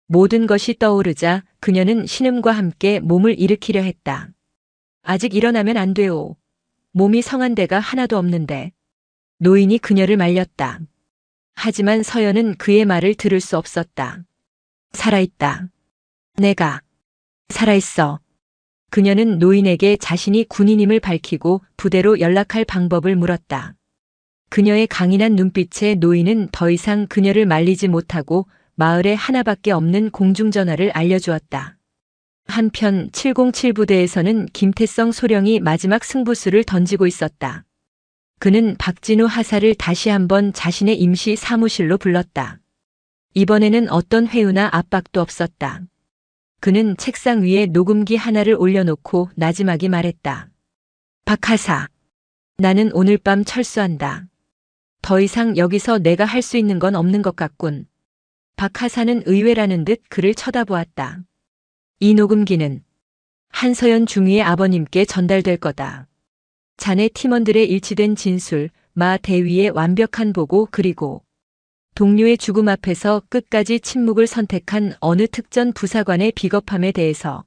모든 것이 떠오르자 그녀는 신음과 함께 몸을 일으키려 했다. 아직 일어나면 안 돼요. 몸이 성한 데가 하나도 없는데. 노인이 그녀를 말렸다. 하지만 서연은 그의 말을 들을 수 없었다. 살아있다. 내가 살아있어. 그녀는 노인에게 자신이 군인임을 밝히고 부대로 연락할 방법을 물었다. 그녀의 강인한 눈빛에 노인은 더 이상 그녀를 말리지 못하고 마을에 하나밖에 없는 공중전화를 알려주었다. 한편 707 부대에서는 김태성 소령이 마지막 승부수를 던지고 있었다. 그는 박진우 하사를 다시 한번 자신의 임시 사무실로 불렀다. 이번에는 어떤 회유나 압박도 없었다. 그는 책상 위에 녹음기 하나를 올려놓고 나지막이 말했다. 박 하사, 나는 오늘 밤 철수한다. 더 이상 여기서 내가 할 수 있는 건 없는 것 같군. 박 하사는 의외라는 듯 그를 쳐다보았다. 이 녹음기는 한서연 중위의 아버님께 전달될 거다. 자네 팀원들의 일치된 진술, 마 대위의 완벽한 보고 그리고 동료의 죽음 앞에서 끝까지 침묵을 선택한 어느 특전 부사관의 비겁함에 대해서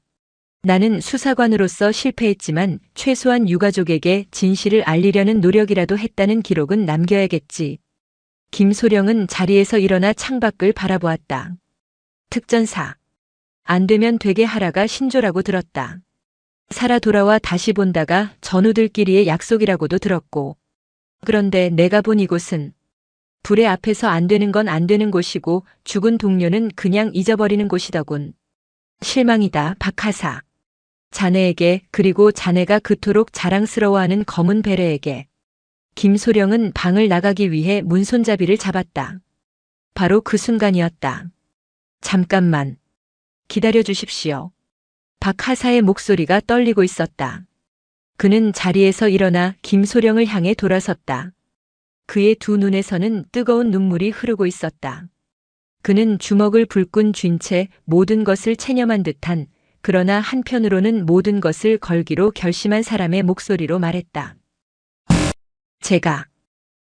나는 수사관으로서 실패했지만 최소한 유가족에게 진실을 알리려는 노력이라도 했다는 기록은 남겨야겠지. 김소령은 자리에서 일어나 창밖을 바라보았다. 특전사. 안 되면 되게 하라가 신조라고 들었다. 살아 돌아와 다시 본다가 전우들끼리의 약속이라고도 들었고. 그런데 내가 본 이곳은 불의 앞에서 안 되는 건 안 되는 곳이고 죽은 동료는 그냥 잊어버리는 곳이더군. 실망이다, 박하사. 자네에게 그리고 자네가 그토록 자랑스러워하는 검은 베레에게. 김소령은 방을 나가기 위해 문손잡이를 잡았다. 바로 그 순간이었다. 잠깐만. 기다려 주십시오. 박 하사의 목소리가 떨리고 있었다. 그는 자리에서 일어나 김소령을 향해 돌아섰다. 그의 두 눈에서는 뜨거운 눈물이 흐르고 있었다. 그는 주먹을 불끈 쥔 채 모든 것을 체념한 듯한 그러나 한편으로는 모든 것을 걸기로 결심한 사람의 목소리로 말했다.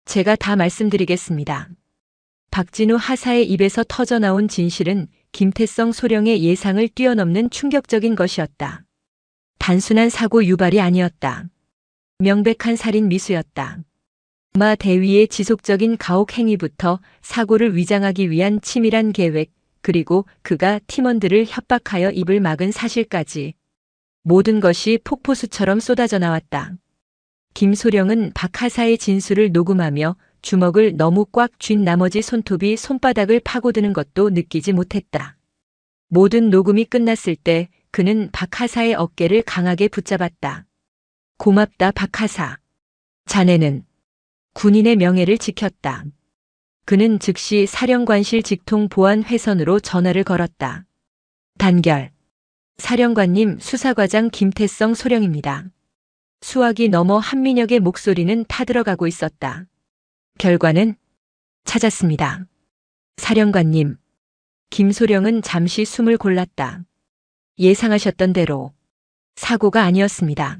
제가 다 말씀드리겠습니다. 박진우 하사의 입에서 터져나온 진실은 김태성 소령의 예상을 뛰어넘는 충격적인 것이었다. 단순한 사고 유발이 아니었다. 명백한 살인 미수였다. 마 대위의 지속적인 가혹 행위부터 사고를 위장하기 위한 치밀한 계획, 그리고 그가 팀원들을 협박하여 입을 막은 사실까지 모든 것이 폭포수처럼 쏟아져 나왔다. 김소령은 박 하사의 진술을 녹음하며 주먹을 너무 꽉 쥔 나머지 손톱이 손바닥을 파고드는 것도 느끼지 못했다. 모든 녹음이 끝났을 때 그는 박 하사의 어깨를 강하게 붙잡았다. 고맙다, 박 하사. 자네는 군인의 명예를 지켰다. 그는 즉시 사령관실 직통 보안 회선으로 전화를 걸었다. 단결. 사령관님, 수사과장 김태성 소령입니다. 수화기 너머 한민혁의 목소리는 타들어가고 있었다. 결과는 찾았습니다. 사령관님. 김소령은 잠시 숨을 골랐다. 예상하셨던 대로 사고가 아니었습니다.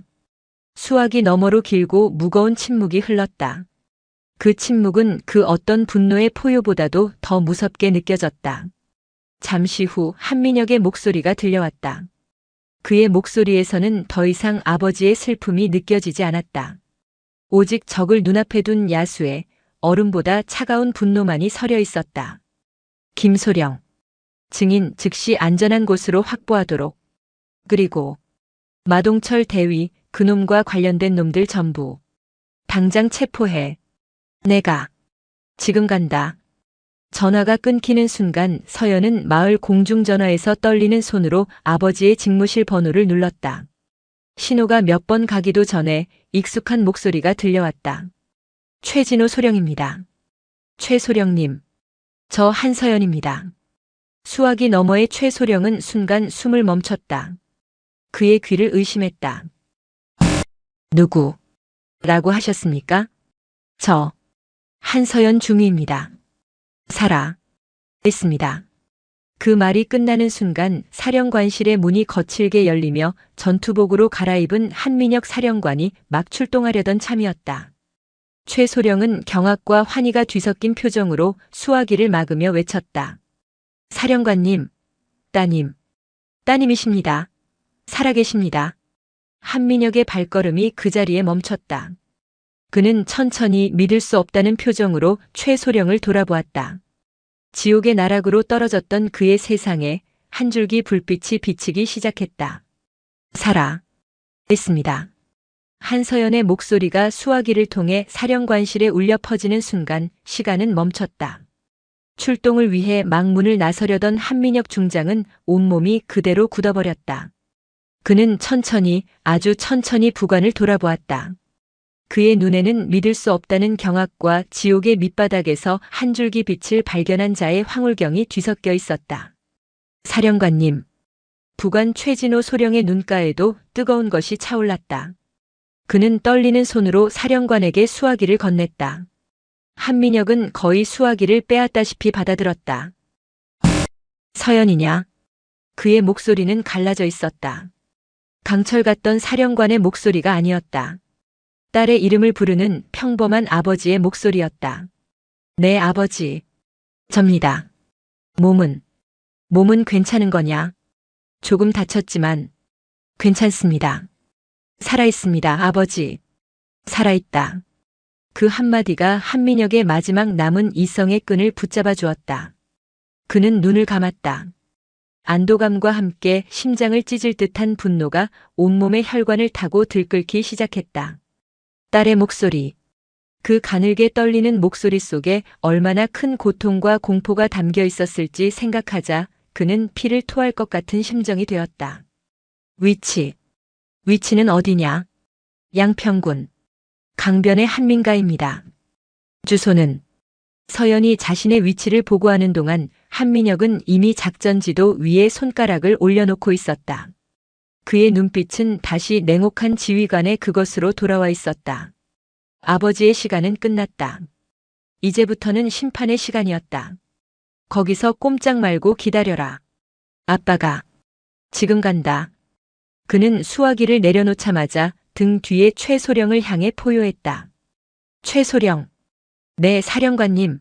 수화기 너머로 길고 무거운 침묵이 흘렀다. 그 침묵은 그 어떤 분노의 포효보다도 더 무섭게 느껴졌다. 잠시 후 한민혁의 목소리가 들려왔다. 그의 목소리에서는 더 이상 아버지의 슬픔이 느껴지지 않았다. 오직 적을 눈앞에 둔 야수의 얼음보다 차가운 분노만이 서려 있었다. 김소령. 증인 즉시 안전한 곳으로 확보하도록. 그리고 마동철 대위, 그놈과 관련된 놈들 전부 당장 체포해. 내가 지금 간다. 전화가 끊기는 순간 서연은 마을 공중전화에서 떨리는 손으로 아버지의 직무실 번호를 눌렀다. 신호가 몇 번 가기도 전에 익숙한 목소리가 들려왔다. 최진호 소령입니다. 최소령님. 저 한서연입니다. 수화기 너머의 최소령은 순간 숨을 멈췄다. 그의 귀를 의심했다. 누구? 라고 하셨습니까? 저 한서연 중위입니다. 살아 있습니다. 그 말이 끝나는 순간 사령관실의 문이 거칠게 열리며 전투복으로 갈아입은 한민혁 사령관이 막 출동하려던 참이었다. 최소령은 경악과 환희가 뒤섞인 표정으로 수화기를 막으며 외쳤다. 사령관님, 따님이십니다. 살아계십니다. 한민혁의 발걸음이 그 자리에 멈췄다. 그는 천천히 믿을 수 없다는 표정으로 최소령을 돌아보았다. 지옥의 나락으로 떨어졌던 그의 세상에 한 줄기 불빛이 비치기 시작했다. 살아 있습니다. 한서연의 목소리가 수화기를 통해 사령관실에 울려 퍼지는 순간 시간은 멈췄다. 출동을 위해 막문을 나서려던 한민혁 중장은 온몸이 그대로 굳어버렸다. 그는 천천히, 아주 천천히 부관을 돌아보았다. 그의 눈에는 믿을 수 없다는 경악과 지옥의 밑바닥에서 한 줄기 빛을 발견한 자의 황홀경이 뒤섞여 있었다. 사령관님. 부관 최진호 소령의 눈가에도 뜨거운 것이 차올랐다. 그는 떨리는 손으로 사령관에게 수화기를 건넸다. 한민혁은 거의 수화기를 빼앗다시피 받아들었다. 서연이냐? 그의 목소리는 갈라져 있었다. 강철 같던 사령관의 목소리가 아니었다. 딸의 이름을 부르는 평범한 아버지의 목소리였다. 내 아버지. 접니다. 몸은 괜찮은 거냐? 조금 다쳤지만 괜찮습니다. 살아있습니다, 아버지. 살아있다. 그 한마디가 한민혁의 마지막 남은 이성의 끈을 붙잡아 주었다. 그는 눈을 감았다. 안도감과 함께 심장을 찢을 듯한 분노가 온몸의 혈관을 타고 들끓기 시작했다. 딸의 목소리. 그 가늘게 떨리는 목소리 속에 얼마나 큰 고통과 공포가 담겨 있었을지 생각하자 그는 피를 토할 것 같은 심정이 되었다. 위치는 어디냐? 양평군. 강변의 한민가입니다. 주소는? 서연이 자신의 위치를 보고하는 동안 한민혁은 이미 작전지도 위에 손가락을 올려놓고 있었다. 그의 눈빛은 다시 냉혹한 지휘관의 그것으로 돌아와 있었다. 아버지의 시간은 끝났다. 이제부터는 심판의 시간이었다. 거기서 꼼짝 말고 기다려라. 아빠가 지금 간다. 그는 수화기를 내려놓자마자 등 뒤에 최소령을 향해 포효했다. 최소령. 네, 사령관님.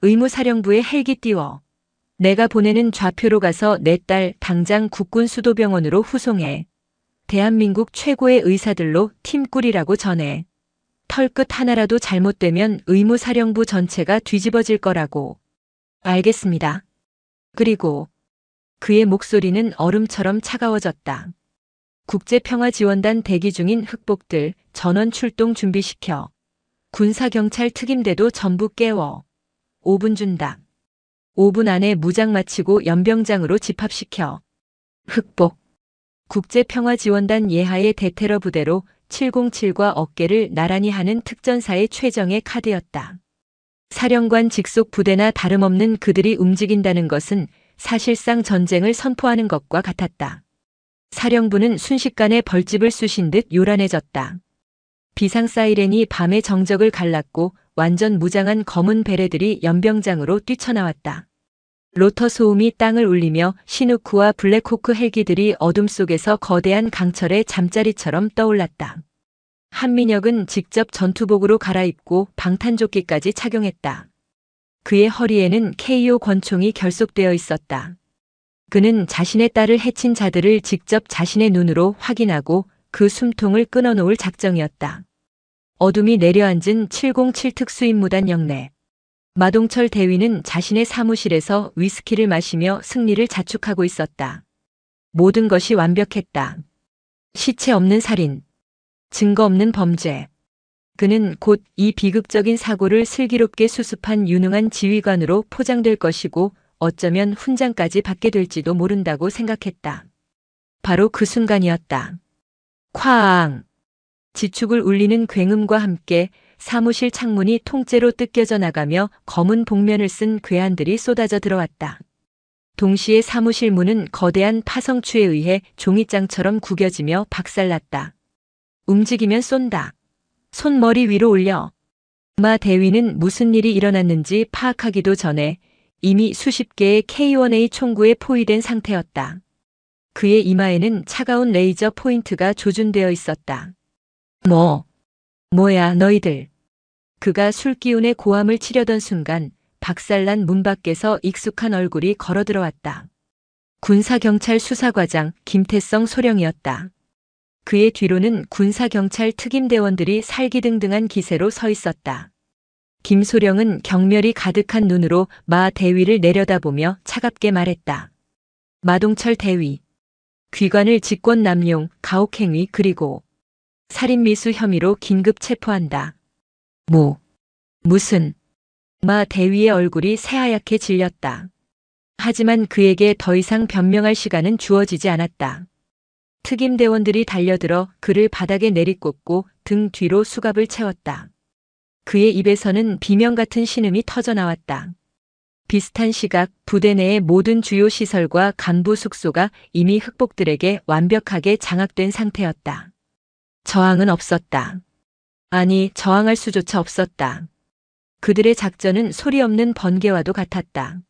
의무사령부에 헬기 띄워. 내가 보내는 좌표로 가서 내 딸 당장 국군수도병원으로 후송해. 대한민국 최고의 의사들로 팀 꾸리라고 전해. 털끝 하나라도 잘못되면 의무사령부 전체가 뒤집어질 거라고. 알겠습니다. 그리고 그의 목소리는 얼음처럼 차가워졌다. 국제평화지원단 대기 중인 흑복들 전원 출동 준비시켜. 군사경찰 특임대도 전부 깨워. 5분 준다. 5분 안에 무장 마치고 연병장으로 집합시켜. 흑복. 국제평화지원단 예하의 대테러 부대로 707과 어깨를 나란히 하는 특전사의 최정의 카드였다. 사령관 직속 부대나 다름없는 그들이 움직인다는 것은 사실상 전쟁을 선포하는 것과 같았다. 사령부는 순식간에 벌집을 쑤신 듯 요란해졌다. 비상 사이렌이 밤의 정적을 갈랐고 완전 무장한 검은 베레들이 연병장으로 뛰쳐나왔다. 로터 소음이 땅을 울리며 시누크와 블랙호크 헬기들이 어둠 속에서 거대한 강철의 잠자리처럼 떠올랐다. 한민혁은 직접 전투복으로 갈아입고 방탄조끼까지 착용했다. 그의 허리에는 KO 권총이 결속되어 있었다. 그는 자신의 딸을 해친 자들을 직접 자신의 눈으로 확인하고 그 숨통을 끊어놓을 작정이었다. 어둠이 내려앉은 707 특수임무단 영내. 마동철 대위는 자신의 사무실에서 위스키를 마시며 승리를 자축하고 있었다. 모든 것이 완벽했다. 시체 없는 살인, 증거 없는 범죄. 그는 곧 이 비극적인 사고를 슬기롭게 수습한 유능한 지휘관으로 포장될 것이고 어쩌면 훈장까지 받게 될지도 모른다고 생각했다. 바로 그 순간이었다. 쾅! 지축을 울리는 굉음과 함께 사무실 창문이 통째로 뜯겨져 나가며 검은 복면을 쓴 괴한들이 쏟아져 들어왔다. 동시에 사무실 문은 거대한 파성추에 의해 종이장처럼 구겨지며 박살났다. 움직이면 쏜다. 손머리 위로 올려. 마 대위는 무슨 일이 일어났는지 파악하기도 전에 이미 수십 개의 K1A 총구에 포위된 상태였다. 그의 이마에는 차가운 레이저 포인트가 조준되어 있었다. 뭐야 너희들. 그가 술기운의 고함을 치려던 순간 박살난 문 밖에서 익숙한 얼굴이 걸어 들어왔다. 군사경찰 수사과장 김태성 소령이었다. 그의 뒤로는 군사경찰 특임대원들이 살기등등한 기세로 서 있었다. 김소령은 경멸이 가득한 눈으로 마 대위를 내려다보며 차갑게 말했다. 마동철 대위. 귀관을 직권 남용, 가혹행위 그리고 살인미수 혐의로 긴급 체포한다. 무슨. 마 대위의 얼굴이 새하얗게 질렸다. 하지만 그에게 더 이상 변명할 시간은 주어지지 않았다. 특임대원들이 달려들어 그를 바닥에 내리꽂고 등 뒤로 수갑을 채웠다. 그의 입에서는 비명 같은 신음이 터져 나왔다. 비슷한 시각 부대 내의 모든 주요 시설과 간부 숙소가 이미 흑복들에게 완벽하게 장악된 상태였다. 저항은 없었다. 아니, 저항할 수조차 없었다. 그들의 작전은 소리 없는 번개와도 같았다.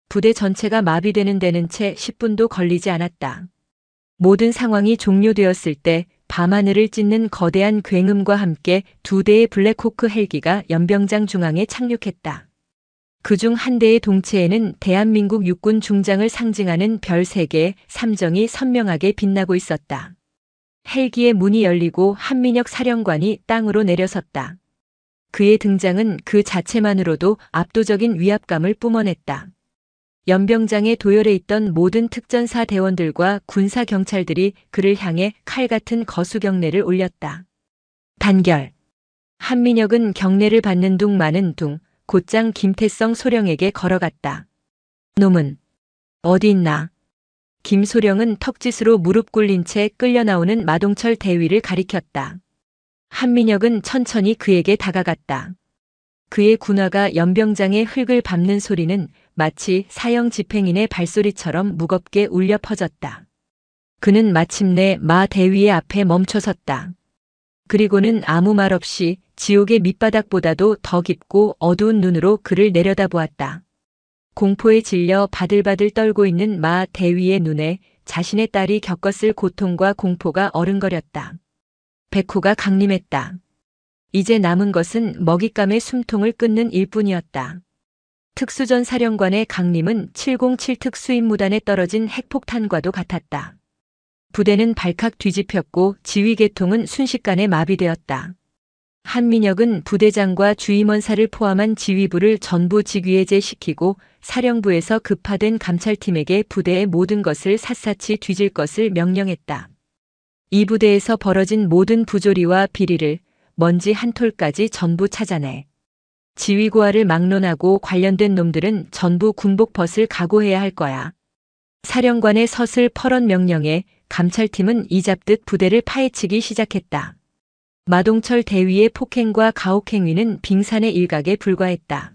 부대 전체가 마비되는 데는 채 10분도 걸리지 않았다. 모든 상황이 종료되었을 때 밤하늘을 찢는 거대한 굉음과 함께 2대의 블랙호크 헬기가 연병장 중앙에 착륙했다. 그중 한 대의 동체에는 대한민국 육군 중장을 상징하는 별 3개의 삼정이 선명하게 빛나고 있었다. 헬기의 문이 열리고 한민혁 사령관이 땅으로 내려섰다. 그의 등장은 그 자체만으로도 압도적인 위압감을 뿜어냈다. 연병장에 도열해 있던 모든 특전사 대원들과 군사 경찰들이 그를 향해 칼 같은 거수 경례를 올렸다. 단결. 한민혁은 경례를 받는 둥 마는 둥 곧장 김태성 소령에게 걸어갔다. 놈은 어디 있나? 김소령은 턱짓으로 무릎 꿇린 채 끌려 나오는 마동철 대위를 가리켰다. 한민혁은 천천히 그에게 다가갔다. 그의 군화가 연병장의 흙을 밟는 소리는 마치 사형 집행인의 발소리처럼 무겁게 울려 퍼졌다. 그는 마침내 마 대위의 앞에 멈춰섰다. 그리고는 아무 말 없이 지옥의 밑바닥보다도 더 깊고 어두운 눈으로 그를 내려다보았다. 공포에 질려 바들바들 떨고 있는 마 대위의 눈에 자신의 딸이 겪었을 고통과 공포가 어른거렸다. 백호가 강림했다. 이제 남은 것은 먹잇감의 숨통을 끊는 일뿐이었다. 특수전 사령관의 강림은 707 특수임무단에 떨어진 핵폭탄과도 같았다. 부대는 발칵 뒤집혔고 지휘계통은 순식간에 마비되었다. 한민혁은 부대장과 주임원사를 포함한 지휘부를 전부 직위해제시키고 사령부에서 급파된 감찰팀에게 부대의 모든 것을 샅샅이 뒤질 것을 명령했다. 이 부대에서 벌어진 모든 부조리와 비리를 먼지 한 톨까지 전부 찾아내. 지휘고하를 막론하고 관련된 놈들은 전부 군복벗을 각오해야 할 거야. 사령관의 서슬 퍼런 명령에 감찰팀은 이잡듯 부대를 파헤치기 시작했다. 마동철 대위의 폭행과 가혹행위는 빙산의 일각에 불과했다.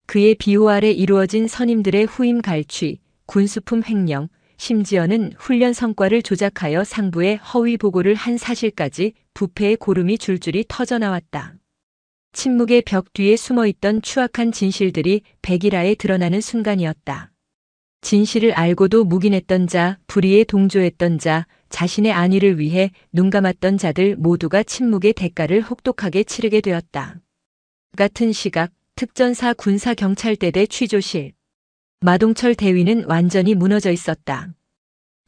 그의 비호 아래 이루어진 선임들의 후임 갈취, 군수품 횡령, 심지어는 훈련 성과를 조작하여 상부에 허위 보고를 한 사실까지 부패의 고름이 줄줄이 터져나왔다. 침묵의 벽 뒤에 숨어있던 추악한 진실들이 백일하에 드러나는 순간이었다. 진실을 알고도 묵인했던 자, 불의에 동조했던 자, 자신의 안위를 위해 눈 감았던 자들 모두가 침묵의 대가를 혹독하게 치르게 되었다. 같은 시각 특전사 군사경찰대대 취조실. 마동철 대위는 완전히 무너져 있었다.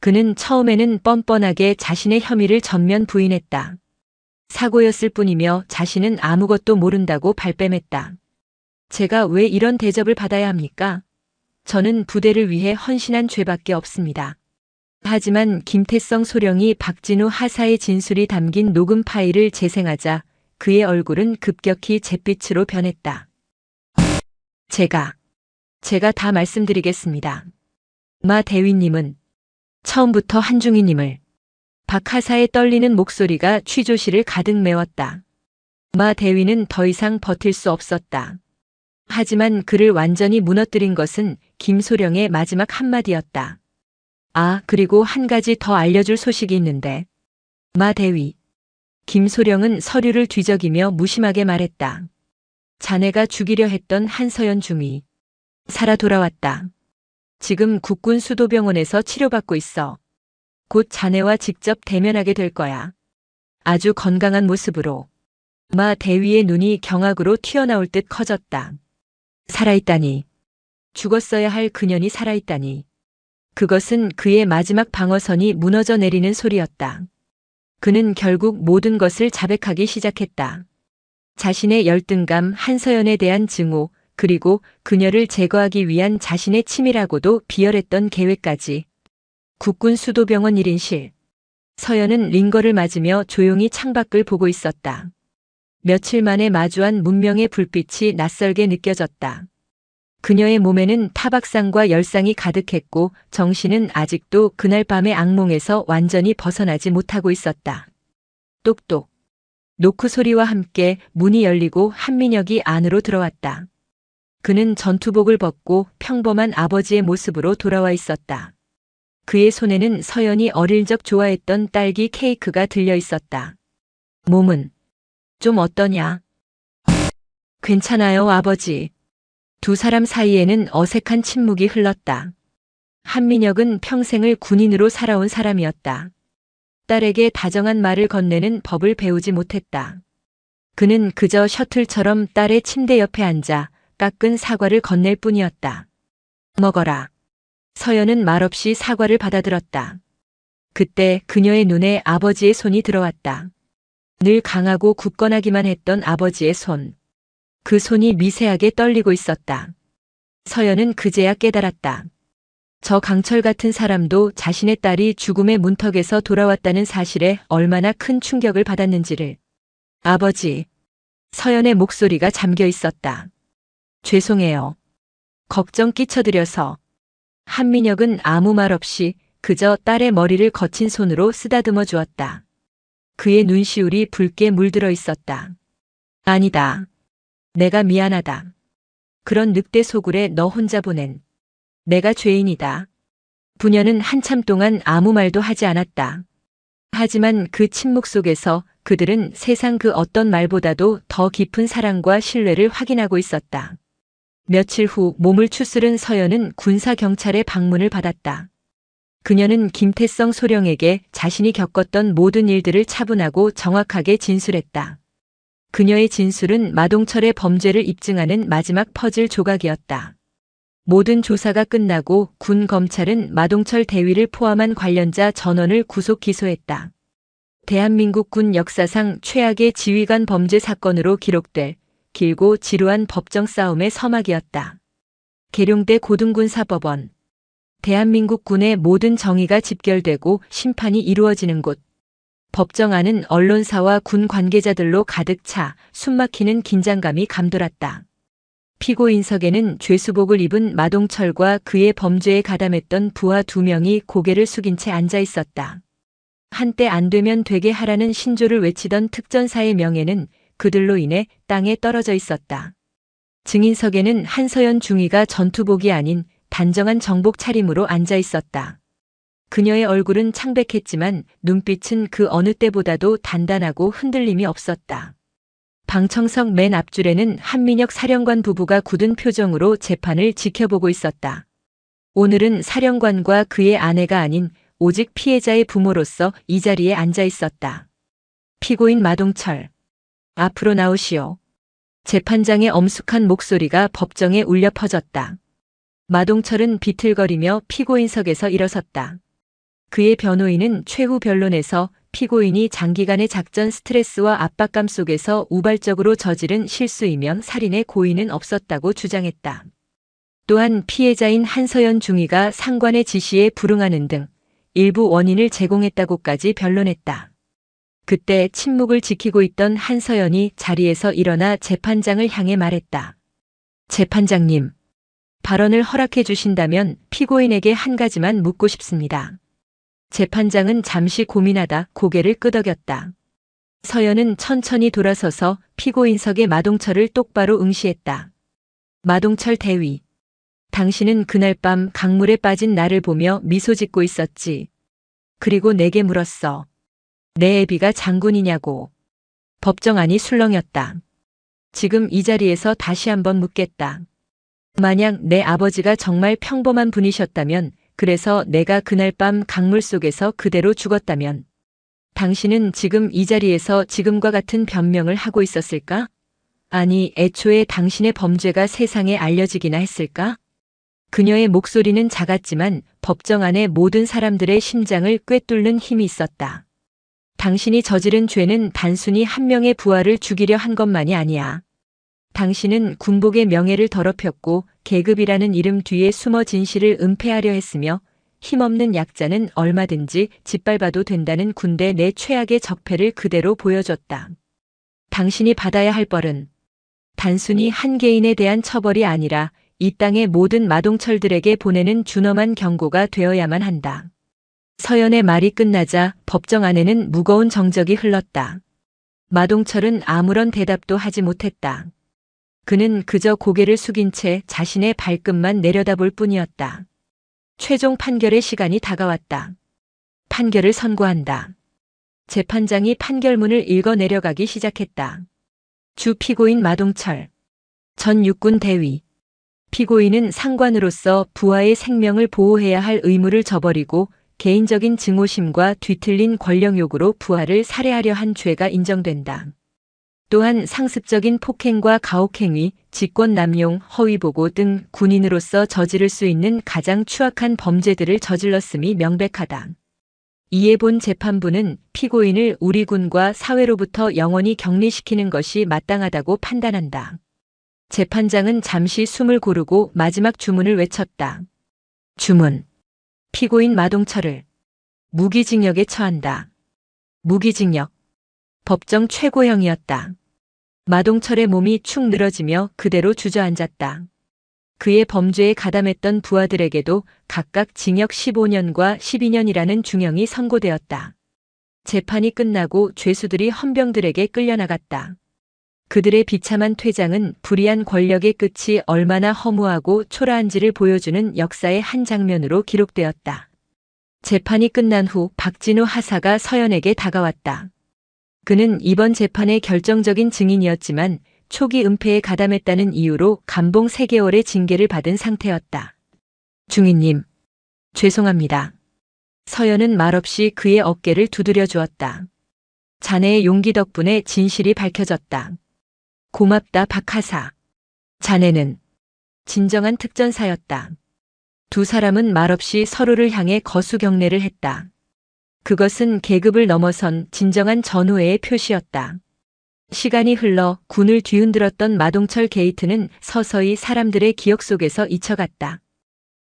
그는 처음에는 뻔뻔하게 자신의 혐의를 전면 부인했다. 사고였을 뿐이며 자신은 아무것도 모른다고 발뺌했다. 제가 왜 이런 대접을 받아야 합니까? 저는 부대를 위해 헌신한 죄밖에 없습니다. 하지만 김태성 소령이 박진우 하사의 진술이 담긴 녹음 파일을 재생하자 그의 얼굴은 급격히 잿빛으로 변했다. 제가 다 말씀드리겠습니다. 마 대위님은 처음부터 한중희님을 박 하사의 떨리는 목소리가 취조실을 가득 메웠다. 마 대위는 더 이상 버틸 수 없었다. 하지만 그를 완전히 무너뜨린 것은 김소령의 마지막 한마디였다. 아, 그리고 한 가지 더 알려줄 소식이 있는데. 마 대위. 김소령은 서류를 뒤적이며 무심하게 말했다. 자네가 죽이려 했던 한서연 중위. 살아 돌아왔다. 지금 국군 수도병원에서 치료받고 있어. 곧 자네와 직접 대면하게 될 거야. 아주 건강한 모습으로. 마 대위의 눈이 경악으로 튀어나올 듯 커졌다. 살아있다니. 죽었어야 할 그년이 살아있다니. 그것은 그의 마지막 방어선이 무너져 내리는 소리였다. 그는 결국 모든 것을 자백하기 시작했다. 자신의 열등감, 한서연에 대한 증오, 그리고 그녀를 제거하기 위한 자신의 치밀하고도 비열했던 계획까지. 국군 수도병원 1인실. 서연은 링거를 맞으며 조용히 창밖을 보고 있었다. 며칠 만에 마주한 문명의 불빛이 낯설게 느껴졌다. 그녀의 몸에는 타박상과 열상이 가득했고 정신은 아직도 그날 밤의 악몽에서 완전히 벗어나지 못하고 있었다. 똑똑. 노크 소리와 함께 문이 열리고 한민혁이 안으로 들어왔다. 그는 전투복을 벗고 평범한 아버지의 모습으로 돌아와 있었다. 그의 손에는 서연이 어릴 적 좋아했던 딸기 케이크가 들려 있었다. 몸은 좀 어떠냐? 괜찮아요, 아버지. 두 사람 사이에는 어색한 침묵이 흘렀다. 한민혁은 평생을 군인으로 살아온 사람이었다. 딸에게 다정한 말을 건네는 법을 배우지 못했다. 그는 그저 셔틀처럼 딸의 침대 옆에 앉아 깎은 사과를 건넬 뿐이었다. 먹어라. 서연은 말없이 사과를 받아들었다. 그때 그녀의 눈에 아버지의 손이 들어왔다. 늘 강하고 굳건하기만 했던 아버지의 손. 그 손이 미세하게 떨리고 있었다. 서연은 그제야 깨달았다. 저 강철 같은 사람도 자신의 딸이 죽음의 문턱에서 돌아왔다는 사실에 얼마나 큰 충격을 받았는지를. 아버지. 서연의 목소리가 잠겨 있었다. 죄송해요. 걱정 끼쳐드려서. 한민혁은 아무 말 없이 그저 딸의 머리를 거친 손으로 쓰다듬어 주었다. 그의 눈시울이 붉게 물들어 있었다. 아니다. 내가 미안하다. 그런 늑대 소굴에 너 혼자 보낸. 내가 죄인이다. 부녀는 한참 동안 아무 말도 하지 않았다. 하지만 그 침묵 속에서 그들은 세상 그 어떤 말보다도 더 깊은 사랑과 신뢰를 확인하고 있었다. 며칠 후 몸을 추스른 서연은 군사경찰의 방문을 받았다. 그녀는 김태성 소령에게 자신이 겪었던 모든 일들을 차분하고 정확하게 진술했다. 그녀의 진술은 마동철의 범죄를 입증하는 마지막 퍼즐 조각이었다. 모든 조사가 끝나고 군 검찰은 마동철 대위를 포함한 관련자 전원을 구속 기소했다. 대한민국 군 역사상 최악의 지휘관 범죄 사건으로 기록될 길고 지루한 법정 싸움의 서막이었다. 계룡대 고등군사법원. 대한민국 군의 모든 정의가 집결되고 심판이 이루어지는 곳. 법정 안은 언론사와 군 관계자들로 가득 차 숨막히는 긴장감이 감돌았다. 피고인석에는 죄수복을 입은 마동철과 그의 범죄에 가담했던 부하 2명이 고개를 숙인 채 앉아 있었다. 한때 안 되면 되게 하라는 신조를 외치던 특전사의 명예는 그들로 인해 땅에 떨어져 있었다. 증인석에는 한서연 중위가 전투복이 아닌 단정한 정복 차림으로 앉아 있었다. 그녀의 얼굴은 창백했지만 눈빛은 그 어느 때보다도 단단하고 흔들림이 없었다. 방청석 맨 앞줄에는 한민혁 사령관 부부가 굳은 표정으로 재판을 지켜보고 있었다. 오늘은 사령관과 그의 아내가 아닌 오직 피해자의 부모로서 이 자리에 앉아 있었다. 피고인 마동철, 앞으로 나오시오. 재판장의 엄숙한 목소리가 법정에 울려 퍼졌다. 마동철은 비틀거리며 피고인석에서 일어섰다. 그의 변호인은 최후 변론에서 피고인이 장기간의 작전 스트레스와 압박감 속에서 우발적으로 저지른 실수이며 살인의 고의는 없었다고 주장했다. 또한 피해자인 한서연 중위가 상관의 지시에 불응하는 등 일부 원인을 제공했다고까지 변론했다. 그때 침묵을 지키고 있던 한서연이 자리에서 일어나 재판장을 향해 말했다. 재판장님, 발언을 허락해 주신다면 피고인에게 한 가지만 묻고 싶습니다. 재판장은 잠시 고민하다 고개를 끄덕였다. 서연은 천천히 돌아서서 피고인석의 마동철을 똑바로 응시했다. 마동철 대위, 당신은 그날 밤 강물에 빠진 나를 보며 미소 짓고 있었지. 그리고 내게 물었어. 내 애비가 장군이냐고. 법정 안이 술렁였다. 지금 이 자리에서 다시 한번 묻겠다. 만약 내 아버지가 정말 평범한 분이셨다면, 그래서 내가 그날 밤 강물 속에서 그대로 죽었다면, 당신은 지금 이 자리에서 지금과 같은 변명을 하고 있었을까? 아니, 애초에 당신의 범죄가 세상에 알려지기나 했을까? 그녀의 목소리는 작았지만 법정 안의 모든 사람들의 심장을 꿰뚫는 힘이 있었다. 당신이 저지른 죄는 단순히 한 명의 부하를 죽이려 한 것만이 아니야. 당신은 군복의 명예를 더럽혔고 계급이라는 이름 뒤에 숨어 진실을 은폐하려 했으며 힘없는 약자는 얼마든지 짓밟아도 된다는 군대 내 최악의 적폐를 그대로 보여줬다. 당신이 받아야 할 벌은 단순히 한 개인에 대한 처벌이 아니라 이 땅의 모든 마동철들에게 보내는 준엄한 경고가 되어야만 한다. 서연의 말이 끝나자 법정 안에는 무거운 정적이 흘렀다. 마동철은 아무런 대답도 하지 못했다. 그는 그저 고개를 숙인 채 자신의 발끝만 내려다볼 뿐이었다. 최종 판결의 시간이 다가왔다. 판결을 선고한다. 재판장이 판결문을 읽어 내려가기 시작했다. 주 피고인 마동철, 전 육군 대위. 피고인은 상관으로서 부하의 생명을 보호해야 할 의무를 저버리고 개인적인 증오심과 뒤틀린 권력 욕으로 부하를 살해하려 한 죄가 인정된다. 또한 상습적인 폭행과 가혹행위, 직권남용, 허위보고 등 군인으로서 저지를 수 있는 가장 추악한 범죄들을 저질렀음이 명백하다. 이에 본 재판부는 피고인을 우리 군과 사회로부터 영원히 격리시키는 것이 마땅하다고 판단한다. 재판장은 잠시 숨을 고르고 마지막 주문을 외쳤다. 주문. 피고인 마동철을 무기징역에 처한다. 무기징역. 법정 최고형이었다. 마동철의 몸이 축 늘어지며 그대로 주저앉았다. 그의 범죄에 가담했던 부하들에게도 각각 징역 15년과 12년이라는 중형이 선고되었다. 재판이 끝나고 죄수들이 헌병들에게 끌려나갔다. 그들의 비참한 퇴장은 불의한 권력의 끝이 얼마나 허무하고 초라한지를 보여주는 역사의 한 장면으로 기록되었다. 재판이 끝난 후 박진우 하사가 서연에게 다가왔다. 그는 이번 재판의 결정적인 증인이었지만 초기 은폐에 가담했다는 이유로 감봉 3개월의 징계를 받은 상태였다. 중위님, 죄송합니다. 서연은 말없이 그의 어깨를 두드려 주었다. 자네의 용기 덕분에 진실이 밝혀졌다. 고맙다, 박하사. 자네는 진정한 특전사였다. 두 사람은 말없이 서로를 향해 거수경례를 했다. 그것은 계급을 넘어선 진정한 전우애의 표시였다. 시간이 흘러 군을 뒤흔들었던 마동철 게이트는 서서히 사람들의 기억 속에서 잊혀갔다.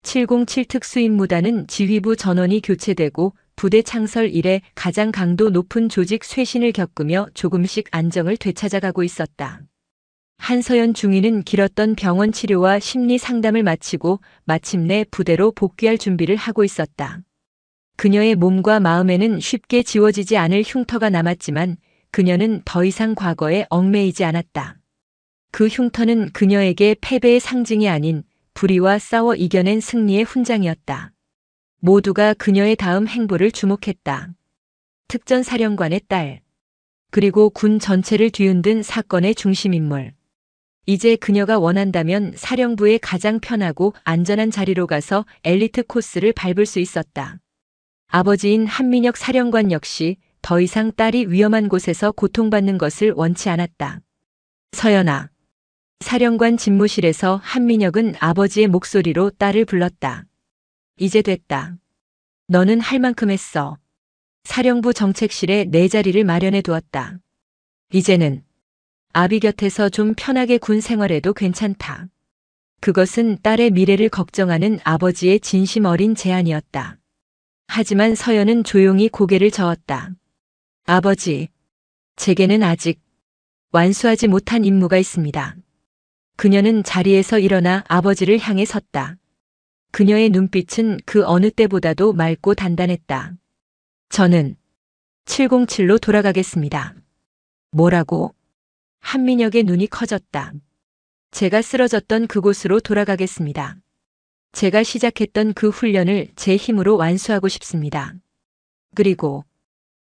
707 특수임무단은 지휘부 전원이 교체되고 부대 창설 이래 가장 강도 높은 조직 쇄신을 겪으며 조금씩 안정을 되찾아가고 있었다. 한서연 중위는 길었던 병원 치료와 심리 상담을 마치고 마침내 부대로 복귀할 준비를 하고 있었다. 그녀의 몸과 마음에는 쉽게 지워지지 않을 흉터가 남았지만 그녀는 더 이상 과거에 얽매이지 않았다. 그 흉터는 그녀에게 패배의 상징이 아닌 불의와 싸워 이겨낸 승리의 훈장이었다. 모두가 그녀의 다음 행보를 주목했다. 특전사령관의 딸, 그리고 군 전체를 뒤흔든 사건의 중심인물. 이제 그녀가 원한다면 사령부의 가장 편하고 안전한 자리로 가서 엘리트 코스를 밟을 수 있었다. 아버지인 한민혁 사령관 역시 더 이상 딸이 위험한 곳에서 고통받는 것을 원치 않았다. 서연아. 사령관 집무실에서 한민혁은 아버지의 목소리로 딸을 불렀다. 이제 됐다. 너는 할 만큼 했어. 사령부 정책실에 내 자리를 마련해 두었다. 이제는 아비 곁에서 좀 편하게 군 생활해도 괜찮다. 그것은 딸의 미래를 걱정하는 아버지의 진심 어린 제안이었다. 하지만 서연은 조용히 고개를 저었다. 아버지, 제게는 아직 완수하지 못한 임무가 있습니다. 그녀는 자리에서 일어나 아버지를 향해 섰다. 그녀의 눈빛은 그 어느 때보다도 맑고 단단했다. 저는 707로 돌아가겠습니다. 뭐라고? 한민혁의 눈이 커졌다. 제가 쓰러졌던 그곳으로 돌아가겠습니다. 제가 시작했던 그 훈련을 제 힘으로 완수하고 싶습니다. 그리고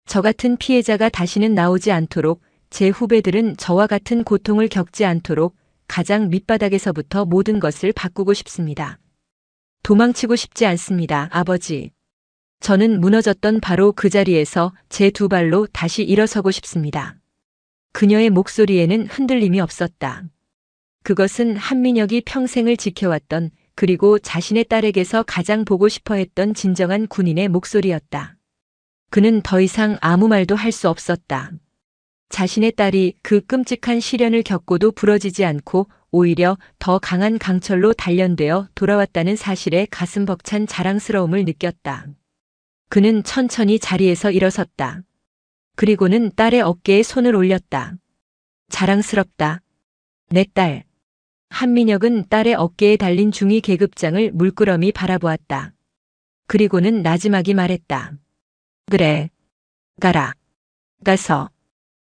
저 같은 피해자가 다시는 나오지 않도록, 제 후배들은 저와 같은 고통을 겪지 않도록 가장 밑바닥에서부터 모든 것을 바꾸고 싶습니다. 도망치고 싶지 않습니다, 아버지. 저는 무너졌던 바로 그 자리에서 제 두 발로 다시 일어서고 싶습니다. 그녀의 목소리에는 흔들림이 없었다. 그것은 한민혁이 평생을 지켜왔던, 그리고 자신의 딸에게서 가장 보고 싶어 했던 진정한 군인의 목소리였다. 그는 더 이상 아무 말도 할 수 없었다. 자신의 딸이 그 끔찍한 시련을 겪고도 부러지지 않고 오히려 더 강한 강철로 단련되어 돌아왔다는 사실에 가슴 벅찬 자랑스러움을 느꼈다. 그는 천천히 자리에서 일어섰다. 그리고는 딸의 어깨에 손을 올렸다. 자랑스럽다. 내 딸. 한민혁은 딸의 어깨에 달린 중위 계급장을 물끄러미 바라보았다. 그리고는 나지막이 말했다. 그래. 가라. 가서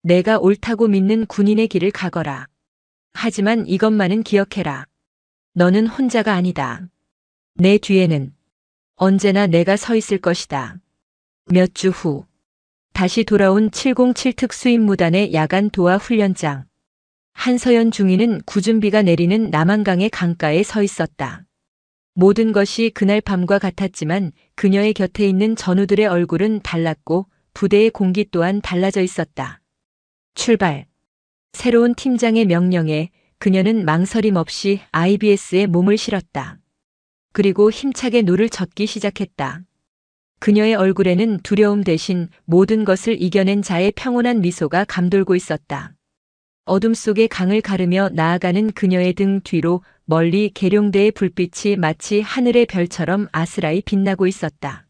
내가 옳다고 믿는 군인의 길을 가거라. 하지만 이것만은 기억해라. 너는 혼자가 아니다. 내 뒤에는 언제나 내가 서 있을 것이다. 몇 주 후 다시 돌아온 707 특수임무단의 야간 도하 훈련장. 한서연 중위는 구준비가 내리는 남한강의 강가에 서 있었다. 모든 것이 그날 밤과 같았지만 그녀의 곁에 있는 전우들의 얼굴은 달랐고 부대의 공기 또한 달라져 있었다. 출발. 새로운 팀장의 명령에 그녀는 망설임 없이 IBS에 몸을 실었다. 그리고 힘차게 노를 젓기 시작했다. 그녀의 얼굴에는 두려움 대신 모든 것을 이겨낸 자의 평온한 미소가 감돌고 있었다. 어둠 속의 강을 가르며 나아가는 그녀의 등 뒤로 멀리 계룡대의 불빛이 마치 하늘의 별처럼 아스라이 빛나고 있었다.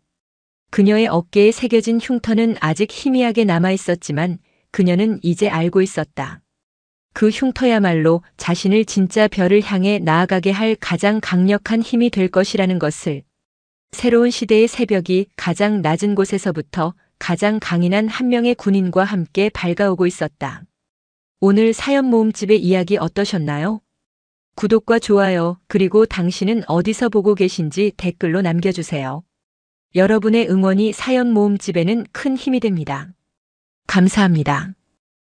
그녀의 어깨에 새겨진 흉터는 아직 희미하게 남아 있었지만 그녀는 이제 알고 있었다. 그 흉터야말로 자신을 진짜 별을 향해 나아가게 할 가장 강력한 힘이 될 것이라는 것을. 새로운 시대의 새벽이 가장 낮은 곳에서부터 가장 강인한 한 명의 군인과 함께 밝아오고 있었다. 오늘 사연 모음집의 이야기 어떠셨나요? 구독과 좋아요, 그리고 당신은 어디서 보고 계신지 댓글로 남겨주세요. 여러분의 응원이 사연 모음집에는 큰 힘이 됩니다. 감사합니다.